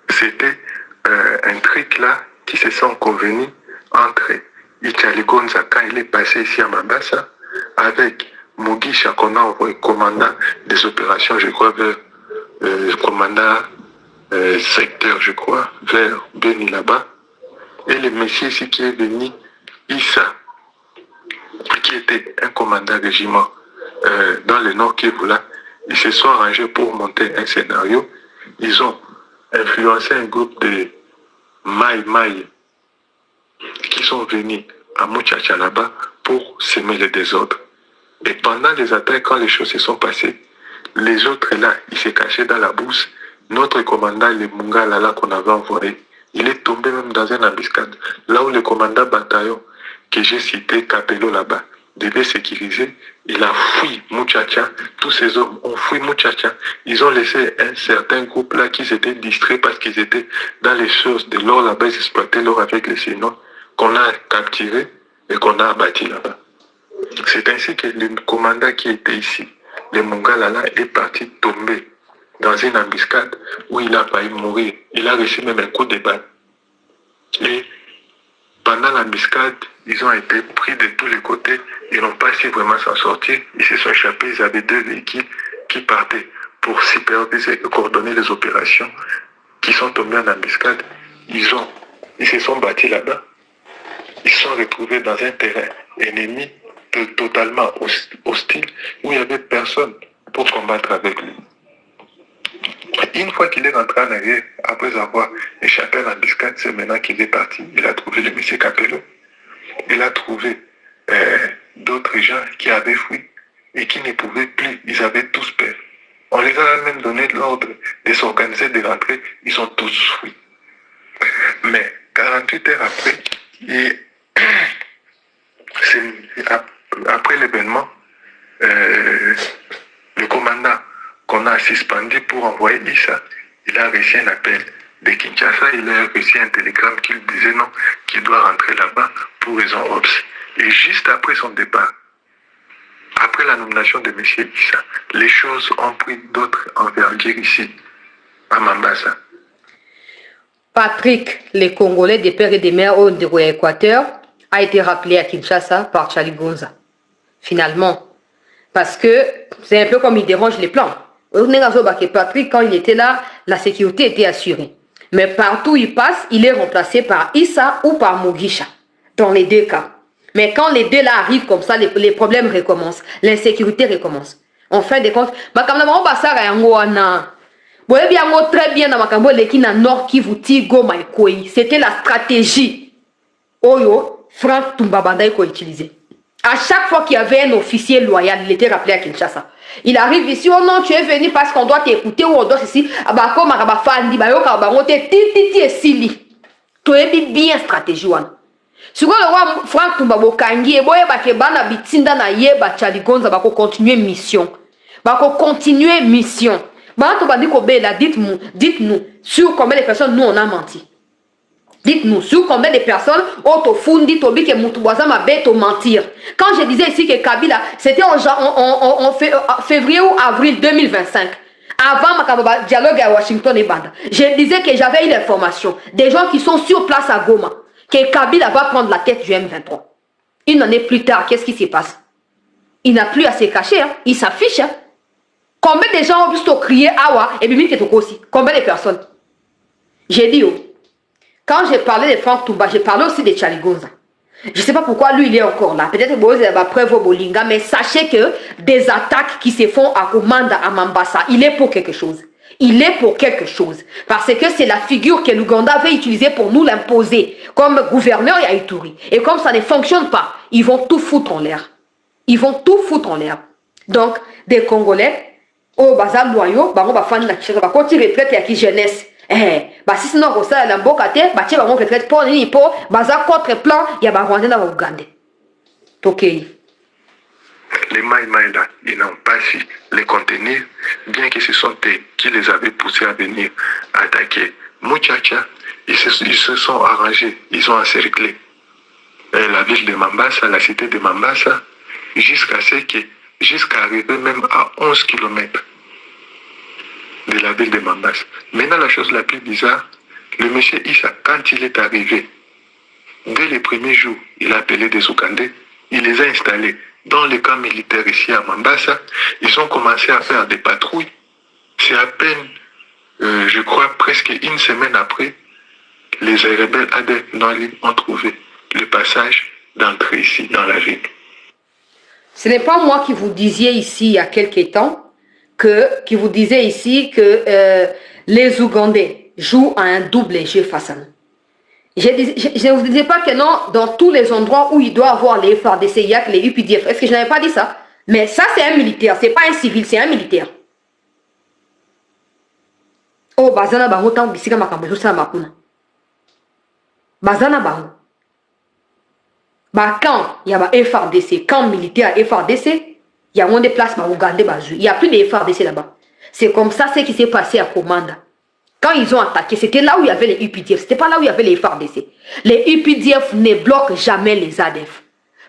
B: c'était un truc là qui se sont convenus entre Chaligonza quand il est passé ici à Mambasa avec Mugisha qu'on a envoyé commandant des opérations, je crois, vers le commandant secteur, je crois, vers Beni là-bas. Et le monsieur ici qui est venu, Issa, qui était un commandant régiment dans le nord Kivu là, ils se sont arrangés pour monter un scénario. Ils ont influencé un groupe de Maï qui sont venus à Muchacha là-bas pour semer le désordre. Et pendant les attaques, quand les choses se sont passées, les autres là, ils se cachaient dans la bourse. Notre commandant, le Mungala là qu'on avait envoyé, il est tombé même dans une embuscade. Là où le commandant bataillon que j'ai cité, Capello là-bas, devait sécuriser, il a fui Muchacha. Tous ces hommes ont fui Muchacha. Ils ont laissé un certain groupe là qui s'était distrait parce qu'ils étaient dans les choses de l'or là-bas, ils exploitaient l'or avec les Chinois, qu'on a capturé et qu'on a abattu là-bas. C'est ainsi que le commandant qui était ici, le Mongalala est parti tomber dans une embuscade où il a failli mourir. Il a reçu même un coup de balle. Et pendant l'embuscade, ils ont été pris de tous les côtés. Ils n'ont pas su vraiment s'en sortir. Ils se sont échappés. Ils avaient 2 véhicules qui partaient pour superviser et coordonner les opérations qui sont tombés en embuscade. Ils se sont battus là-bas. Ils se sont retrouvés dans un terrain ennemi totalement hostile où il n'y avait personne pour combattre avec lui. Une fois qu'il est rentré en arrière, après avoir échappé à l'embuscade, c'est maintenant qu'il est parti. Il a trouvé le monsieur Capello. Il a trouvé d'autres gens qui avaient fui et qui ne pouvaient plus. Ils avaient tous peur. On les a même donné l'ordre de s'organiser, de rentrer. Ils ont tous fui. Mais 48 heures après, après l'événement, le commandant qu'on a suspendu pour envoyer Issa, il a reçu un appel de Kinshasa, il a reçu un télégramme qui lui disait non, qu'il doit rentrer là-bas pour raison obs. Et juste après son départ, après la nomination de M. Issa, les choses ont pris d'autres envergures ici, à Mambasa.
A: Patrick, le Congolais des pères et des mères au Équateur, a été rappelé à Kinshasa par Charlie Gonza. Finalement, parce que c'est un peu comme il dérange les plans. Patrick, quand il était là, la sécurité était assurée. Mais partout où il passe, il est remplacé par Issa ou par Mugisha. Dans les 2 cas. Mais quand les 2 là arrivent comme ça, les problèmes recommencent. L'insécurité recommence. En fin de compte, très bien dans Nord Kivu, Goma et Koi. C'était la stratégie Oyo Franck Tumbabanda a utilisée. À chaque fois qu'il y avait un officier loyal, il était rappelé à Kinshasa. Il arrive ici, oh non, tu es venu parce qu'on doit t'écouter ou on doit ceci. Tu es bien stratégie. Si le roi Franck Tumbabo Kangi, bako continuer mission. Bako continuer mission. Dites-nous sur combien de personnes nous on a menti. Dites-nous sur combien de personnes autofundi tobi que Moutouaza m'a bête au mentir. Quand je disais ici que Kabila, c'était en février ou avril 2025. Avant ma dialogue à Washington et Banda. Je disais que j'avais eu l'information des gens qui sont sur place à Goma que Kabila va prendre la tête du M23. Une année plus tard, qu'est-ce qui se passe? Il n'a plus à se cacher, hein. Il s'affiche. Hein. Combien de gens ont juste crié Awa et Bibi Ketoko aussi? Combien de personnes? J'ai dit, oh. Quand j'ai parlé de Franck Touba, j'ai parlé aussi de Charlie Gonza. Je ne sais pas pourquoi lui il est encore là. Peut-être que vous avez la preuve au Bolinga, mais sachez que des attaques qui se font à Komanda, à Mambasa, il est pour quelque chose. Il est pour quelque chose. Parce que c'est la figure que l'Ouganda avait utilisée pour nous l'imposer comme gouverneur à Ituri. Et comme ça ne fonctionne pas, ils vont tout foutre en l'air. Ils vont tout foutre en l'air. Donc, des Congolais, au bazar loyaux, on va faire la retraite et à qui jeunesse. Si sinon ça la mbokate ba tie ba ngo retraite pour ni po baza contre plan ya ba Rwanda na Uganda. OK.
B: Les Maïmaï là, ils n'ont pas su les contenir, bien que ce sont eux qui les avaient poussés à venir attaquer Muchacha. Ils se sont arrangés, ils ont encerclé la ville de Mambasa, la cité de Mambasa, jusqu'à arriver même à 11 km de la ville de Mambasa. Maintenant, la chose la plus bizarre, le monsieur Issa, quand il est arrivé, dès les premiers jours, il a appelé des Ougandais, il les a installés dans les camps militaires ici à Mambasa. Ils ont commencé à faire des patrouilles. C'est à peine, je crois, presque une semaine après, les rebelles ADF ont trouvé le passage d'entrée ici dans la ville.
A: Ce n'est pas moi qui vous disais ici il y a quelques temps, qui vous disait ici que les Ougandais jouent à un double jeu face à nous. Je ne vous disais pas que non, dans tous les endroits où il doit avoir les FARDC, il y a que les UPDF. Est-ce que je n'avais pas dit ça? Mais ça, c'est un militaire, c'est pas un civil, c'est un militaire. Oh, Bazana Bango, tant que Bissika Makambo, ça m'a puna. Bazana Bango. Quand il y a un FARDC, camp militaire FARDC, il y a moins de places pour Ougandais. Il n'y a plus de FARDC là-bas. C'est comme ça ce qui s'est passé à Komanda. Quand ils ont attaqué, c'était là où il y avait les UPDF. C'était pas là où il y avait les FARDC. Les UPDF ne bloquent jamais les ADF.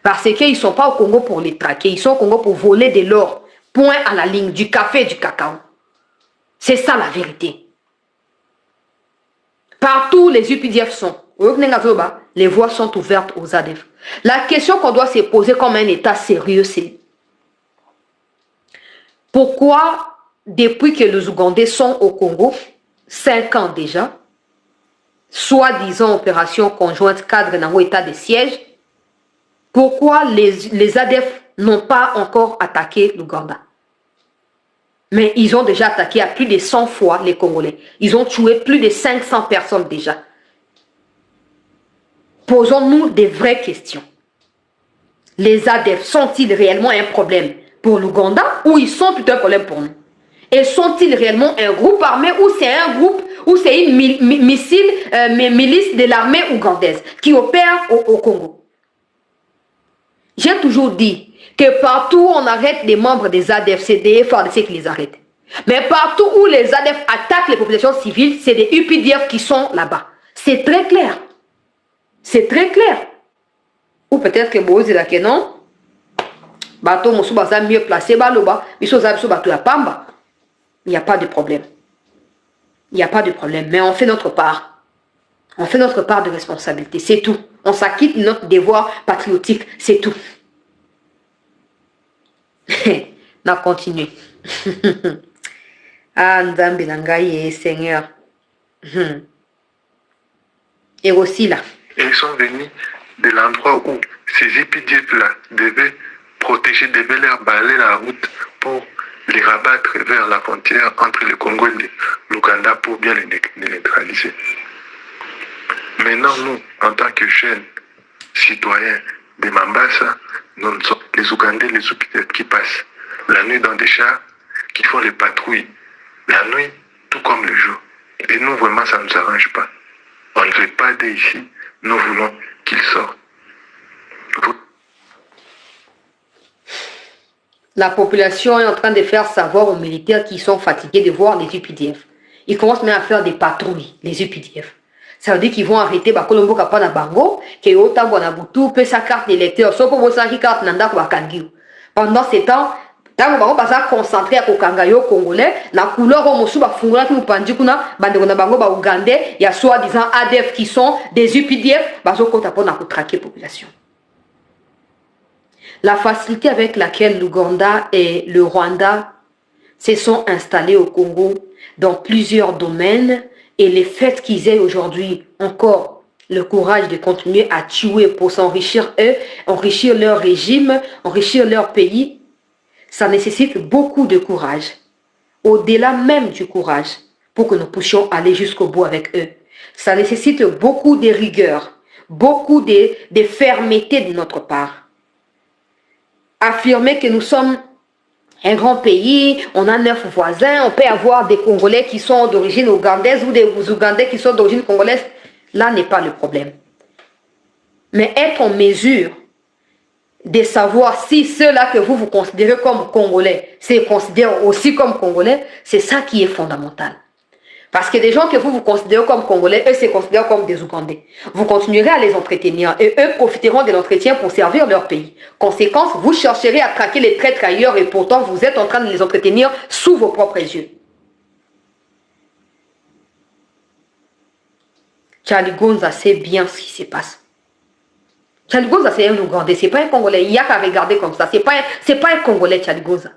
A: Parce qu'ils ne sont pas au Congo pour les traquer. Ils sont au Congo pour voler de l'or. Point à la ligne, du café et du cacao. C'est ça la vérité. Partout, les UPDF sont. Les voies sont ouvertes aux ADF. La question qu'on doit se poser comme un État sérieux, c'est pourquoi, depuis que les Ougandais sont au Congo, 5 ans déjà, soi-disant opération conjointe cadre dans l'état de siège, pourquoi les ADF n'ont pas encore attaqué l'Ouganda? Mais ils ont déjà attaqué à plus de 100 fois les Congolais. Ils ont tué plus de 500 personnes déjà. Posons-nous des vraies questions. Les ADF sont-ils réellement un problème pour l'Ouganda ou ils sont plutôt un problème pour nous? Et sont-ils réellement un groupe armé ou c'est un groupe ou c'est une milice de l'armée ougandaise qui opère au Congo? J'ai toujours dit que partout où on arrête des membres des ADF, c'est des FARDC qui les arrêtent. Mais partout où les ADF attaquent les populations civiles, c'est des UPDF qui sont là-bas. C'est très clair. C'est très clair. Ou peut-être que Boaz est là que non. Bateau Moussou Baza mieux placé, Baloba, Misso Zabso Batou ya Pamba. Il n'y a pas de problème. Il n'y a pas de problème. Mais on fait notre part. On fait notre part de responsabilité. C'est tout. On s'acquitte de notre devoir patriotique. C'est tout. On continue. Ah, Nzambi Nangaye, Seigneur. Et aussi là.
B: Et ils sont venus de l'endroit où ces épidémies-là devaient protéger, devaient leur balayer la route pour les rabattre vers la frontière entre le Congo et l'Ouganda pour bien les neutraliser. Maintenant, nous, en tant que jeunes citoyens de Mambasa, nous sommes les Ougandais, les Oupidètes qui passent la nuit dans des chars, qui font les patrouilles, la nuit tout comme le jour. Et nous, vraiment, ça ne nous arrange pas. On ne veut pas d'ici, nous voulons qu'ils sortent.
A: La population est en train de faire savoir aux militaires qui sont fatigués de voir les UPDF. Ils commencent même à faire des patrouilles, les UPDF. Ça veut dire qu'ils vont arrêter Bakolombo Kapana Bango, qui est autant bon à Boutou, peut sa carte d'électeur, sauf pour sa carte Nanda Kwakangiou. Pendant ces temps, tant que va se concentrer à Kokangayo congolais, la couleur au Mossou Bafungula qui nous pendit kuna, Bandegona Bango ba Ougandais, il y a soi-disant ADF qui sont des UPDF, Bazo Kotapon a traquer la population. La facilité avec laquelle l'Ouganda et le Rwanda se sont installés au Congo dans plusieurs domaines et le fait qu'ils aient aujourd'hui encore le courage de continuer à tuer pour s'enrichir eux, enrichir leur régime, enrichir leur pays, ça nécessite beaucoup de courage, au-delà même du courage, pour que nous puissions aller jusqu'au bout avec eux. Ça nécessite beaucoup de rigueur, beaucoup de fermeté de notre part. Affirmer que nous sommes un grand pays, on a 9 voisins, on peut avoir des Congolais qui sont d'origine ougandaise ou des Ougandais qui sont d'origine congolaise, là n'est pas le problème. Mais être en mesure de savoir si ceux-là que vous considérez comme Congolais se considèrent aussi comme Congolais, c'est ça qui est fondamental. Parce que des gens que vous considérez comme Congolais, eux se considèrent comme des Ougandais. Vous continuerez à les entretenir et eux profiteront de l'entretien pour servir leur pays. Conséquence, vous chercherez à traquer les traîtres ailleurs et pourtant vous êtes en train de les entretenir sous vos propres yeux. Charlie Gonza sait bien ce qui se passe. Charlie Gonza c'est un Ougandais, c'est pas un Congolais. Il n'y a qu'à regarder comme ça. C'est pas un Congolais, Charlie Gonza.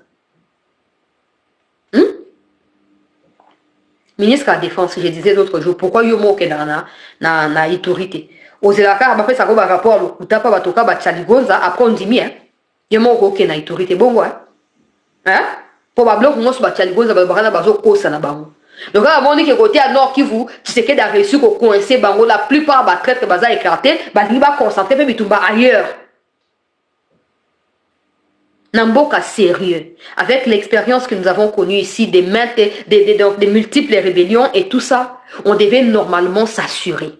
A: Ministre de la Défense, je disais l'autre jour, pourquoi il y a na autorité. Aux élacars, on a fait ça comme un rapport à l'Okuta, pas batoka, ba Tchaligonza, après on dit, il y a na autorité. Bon, hein? Probablement qu'on se bat Tchaligonza, ba bazo kosa na bango. Donc, avant on dit que côté à Nord Kivu, tu sais qu'il y a reçu qu'on coincé bango, la plupart ba traite baza écarté, ba li ba concentré, mais bitumba ailleurs. Namboka sérieux, avec l'expérience que nous avons connue ici, des multiples rébellions et tout ça, on devait normalement s'assurer.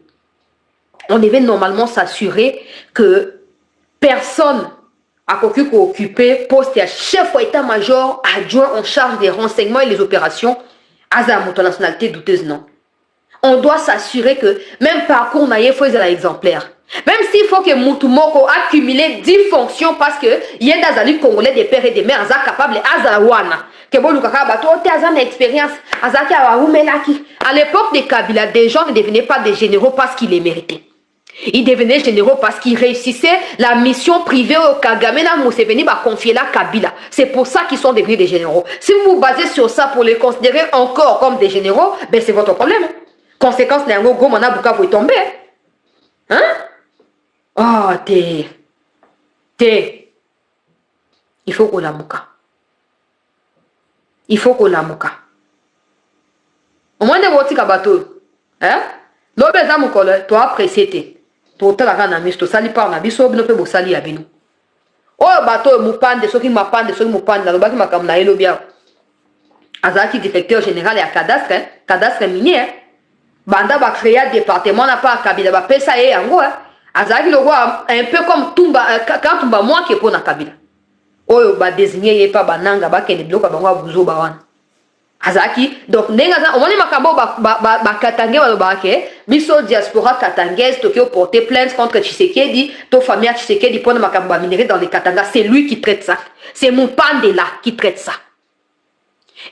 A: On devait normalement s'assurer que personne a occupé poste à chef ou état-major adjoint en charge des renseignements et les opérations à la nationalité douteuse, non. On doit s'assurer que même parcours naïf faisait l'exemplaire. Même s'il faut que Moutoumoko accumule 10 fonctions parce que y a des alliés congolais, des pères et des mères, sont capables de que bon, expérience. À l'époque de Kabila, des gens ne devenaient pas des généraux parce qu'ils les méritaient. Ils devenaient généraux parce qu'ils réussissaient la mission privée au Kagame na Museveni va confier la Kabila. C'est pour ça qu'ils sont devenus des généraux. Si vous vous basez sur ça pour les considérer encore comme des généraux, ben c'est votre problème. Conséquence, l'ango gomana buka vous tomber. Hein? Oh, il faut qu'on la mouka. Il faut qu'on la mouka. Au moins de votre kabato. Hein? L'obéza moukole, toi apprécié. Toi, tu as la mise, tu sali par la biso, tu peux sali à bino. Oh, bateau, moupande, ceux qui m'appendent, ceux qui m'appendent, la lobaki m'a comme la elobia. Azaki, directeur général et à cadastre minier. Banda va créer un département, n'a pas à Kabila, va payer ça et en gros. Azaki le voit un peu comme Tumba, quand Tumba moi qui est pour la Kabila. Oh, bah désigné, pas bananga, bah qu'elle est bloquée, bah bouzo, bah Azaki, donc nengaza omoni makambo ba katange balobake biso diaspora katangaise tokyo porter plainte contre Tshisekedi to famille Tshisekedi pour makambo ba minerai dans les Katanga, c'est lui qui traite ça, c'est mon Pandela qui traite ça.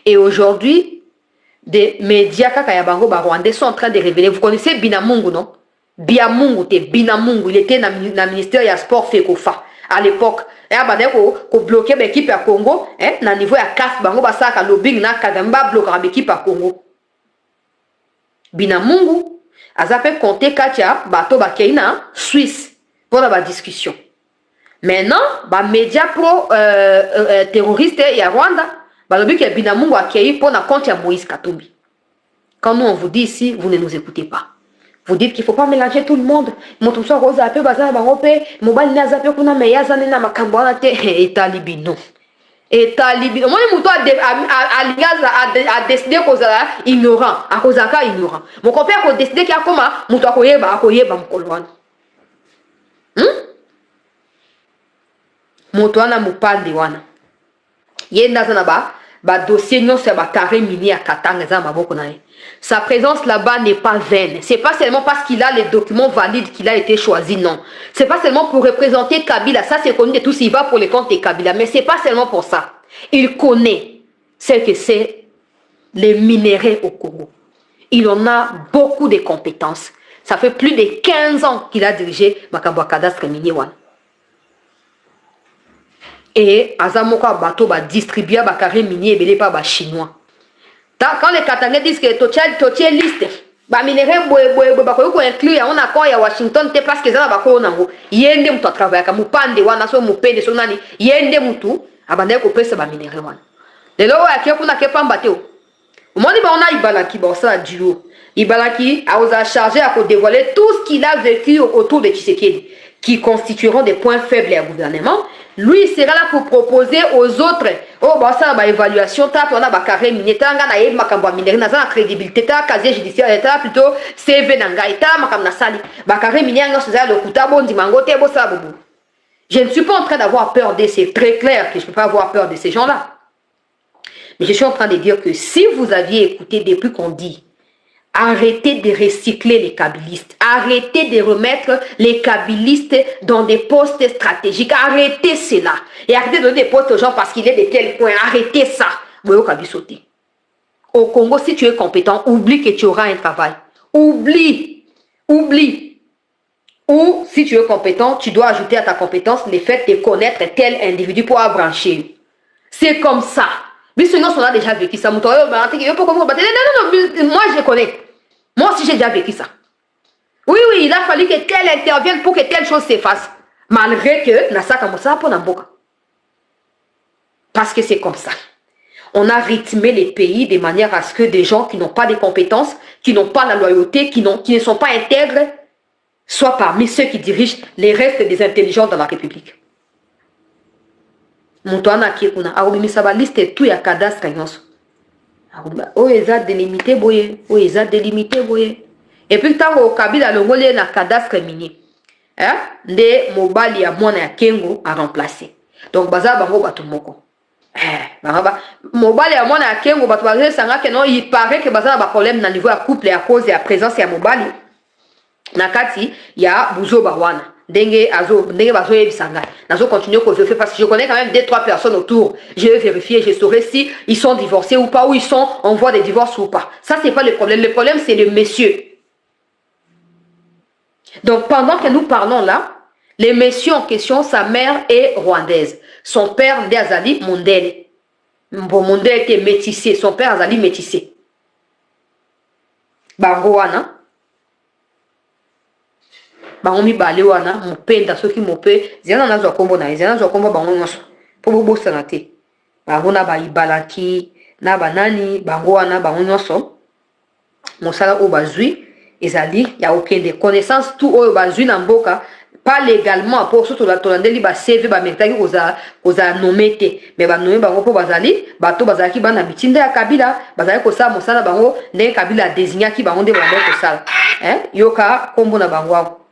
A: Et aujourd'hui des médias kaka ya bango ba rwandais sont en train de révéler, vous connaissez Binamungu non? Binamungu, il était dans le ministère ya sport Fekofa à l'époque. Et après, qu'on bloquait l'équipe à Congo, na niveau ya CAF, bango basaka lobbying na Kagamba bloquera l'équipe à Congo. Binamungu, azape compter katia bato bakeina Suisse pour la discussion. Maintenant, ba média pro terroriste ya Rwanda, ba lobby que Binamungu a accueilli pour na compte ya Moïse Katumbi. Quand nous on vous dit ici, vous ne nous écoutez pas. Vous dites qu'il ne faut pas mélanger tout le monde. Motumso rosa ape baza bangope, mobali na zape kuna meyaza na makambo na te eta libino. Eta libino. Moi muto a décidé kozala ignorant, a kozaka ignorant. Mon compère a décidé qu'il y a comment muto akoyeba mkolwana. Moto ana mupande wana. Yenda zana ba dossier non c'est ba carré mini à Katanga za maboko na ye. Sa présence là-bas n'est pas vaine. C'est pas seulement parce qu'il a les documents valides qu'il a été choisi, non. C'est pas seulement pour représenter Kabila. Ça, c'est connu de tous. Il va pour les comptes de Kabila. Mais c'est pas seulement pour ça. Il connaît ce que c'est les minéraux au Congo. Il en a beaucoup de compétences. Ça fait plus de 15 ans qu'il a dirigé Makambo Kadastre Miniwan. Et Azamoka Bato va distribuer Bakare minier et belé par chinois. Quand les Katangais disent que tu es liste, bah minerai ko inclure on accord ya Washington te parce que ça va ko nango yende mutu travailler ka mupande wana so mupende so nani yende mutu abande ko pesa ba minerai wana lelo ya ke kuna ke pamba te o moni ba ona ibalaki ba ça duo ibalaki a osa chargé à dévoiler tout ce qu'il a vécu autour de Tshisekedi qui constitueront des points faibles au gouvernement. Lui il sera là pour proposer aux autres oh bah ça bah évaluation ta on a ba carré minier tanga na yeba makambo minere na za crédibilité ta casier judiciaire ta plutôt CV na ngai ta makam na sali ba carré minier nga ça le kuta bondi mangote bo ça bobo. Je ne suis pas en train d'avoir peur de c'est très clair que je ne peux pas avoir peur de ces gens-là. Mais je suis en train de dire que si vous aviez écouté depuis qu'on dit arrêtez de recycler les kabilistes. Arrêtez de remettre les kabilistes dans des postes stratégiques. Arrêtez cela. Et arrêtez de donner des postes aux gens parce qu'il est de tel point. Arrêtez ça. Au Congo, si tu es compétent, oublie que tu auras un travail. Oublie. Ou si tu es compétent, tu dois ajouter à ta compétence le fait de connaître tel individu pour brancher. C'est comme ça. Mais sinon, on a déjà vécu ça. Moi, je connais. Moi aussi, j'ai déjà vécu ça. Oui, il a fallu que tel intervienne pour que telle chose s'efface. Malgré que, parce que c'est comme ça. On a rythmé les pays de manière à ce que des gens qui n'ont pas de compétences, qui n'ont pas la loyauté, qui ne sont pas intègres, soient parmi ceux qui dirigent les restes des intelligents dans la République. Montana qui est a remis sa liste tout ya cadastre nyonso. Oh eza délimité boye, Et puis tant au Kabila longolé na cadastre minier. De mobali ya mwana ya Kengo a remplacé. Donc baza bango bato moko. Mobali ya mwana ya Kengo bato bazé sanga que non, il paraît que baza ba problème na niveau ya couple à cause de la présence ya mobali. Nakati, il y a Bouzo Bawana. Dengue Bazo et Bisanga. Nazo continue à vérifier parce que je connais quand même 2-3 personnes autour. Je vais vérifier, je saurai si ils sont divorcés ou pas, ou ils sont en voie de divorce ou pas. Ça, c'est pas le problème. Le problème, c'est le monsieur. Donc, pendant que nous parlons là, le monsieur en question, sa mère est rwandaise. Son père, Azali Mondele. Bon, Mondele était métissé. Son père, Azali métissé. Bangoana. Bango mibale wana mopenda soki mope zena na zo kombo na zena zo kombo bango nyonso po bobosana te bango na baibalaki na banani bango wana bango nyonso mosala oyo bazwi ezali ya okende connaissance tout oyo bazwi na mboka pas légalement pour surtout la tolandeli ba CV ba metaki koza nommé te mais ba nommé bango po bazali bato bazalaki bana bitinda ya Kabila bazali kosala mosala bango ndenge Kabila désignaki bango nde bango kosala yoka kombo na bango.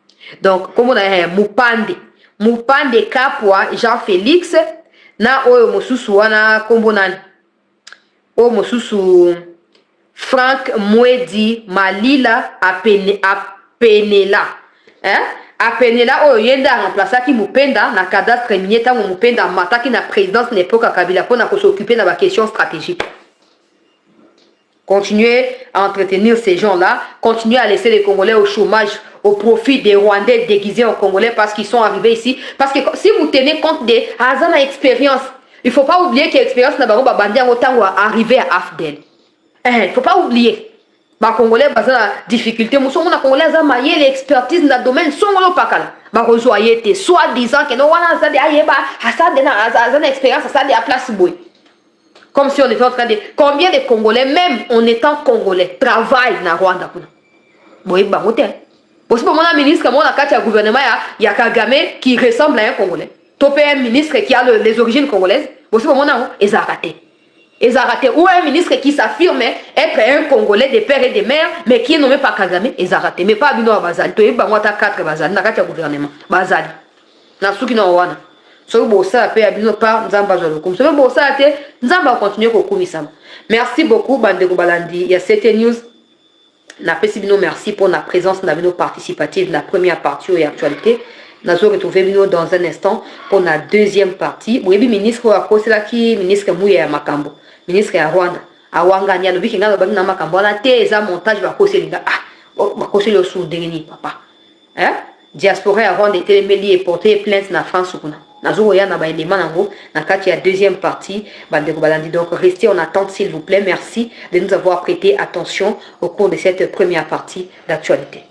A: Donc, comme on a Mupande Kapwa Jean-Félix, na oyo mosusu wana kombo nani. O mosusu Frank Mwedi Malila Apenela. Apenela oyo yenda remplaçaki Mupenda na cadastre minier tango Mupenda mataki na présidence n'époque Kabila pona ko s'occuper na ba question stratégique. Continuez à entretenir ces gens-là, continuez à laisser les Congolais au chômage au profit des Rwandais déguisés en Congolais parce qu'ils sont arrivés ici. Parce que si vous tenez compte des Hazana expérience, il ne faut pas oublier que l'expérience n'a pas bandé en autant arrivé à Afdel. Il ne faut pas oublier. Les Congolais ont des difficultés. Nous sommes Congolais qui ont l'expertise dans le domaine. Nous sommes soit disant que nous avons une expérience à la place. Comme si on était en train de... Combien de Congolais, même en étant Congolais, travaillent dans Rwanda? Bon, il y a un ministre comme on a un gouvernement, il y a Kagame qui ressemble à un Congolais. Topé un ministre qui a les origines congolaises. Bon, c'est ils ont raté. Ils ont raté. Ou un ministre qui s'affirme être un Congolais des pères et des mères, mais qui est nommé par Kagame, ils ont raté. Mais pas Abino à Bazali. Tu es 4 Bazali, dans le gouvernement. Bazali. Dans ce qui est en merci beaucoup Bandeko Balandi. Il y a cette news. Merci pour la présence participative de la première partie et actualité. Nous allons retrouver dans un instant pour la deuxième partie. Oui, ministre Akoselaki, ministre Mouya Makambo, ministre à Rwanda. Awanga nya lobi kinga lobi na Makambo na te eza montage ba koselinga. Ba koselo sou dengeni papa. Diaspora à Rwanda était mêlé et porté plainte na France kuna. Nazo ya na ba élément nango na kati ya deuxième partie Bandeko Balandi. Donc restez en attente s'il vous plaît. Merci de nous avoir prêté attention au cours de cette première partie d'actualité.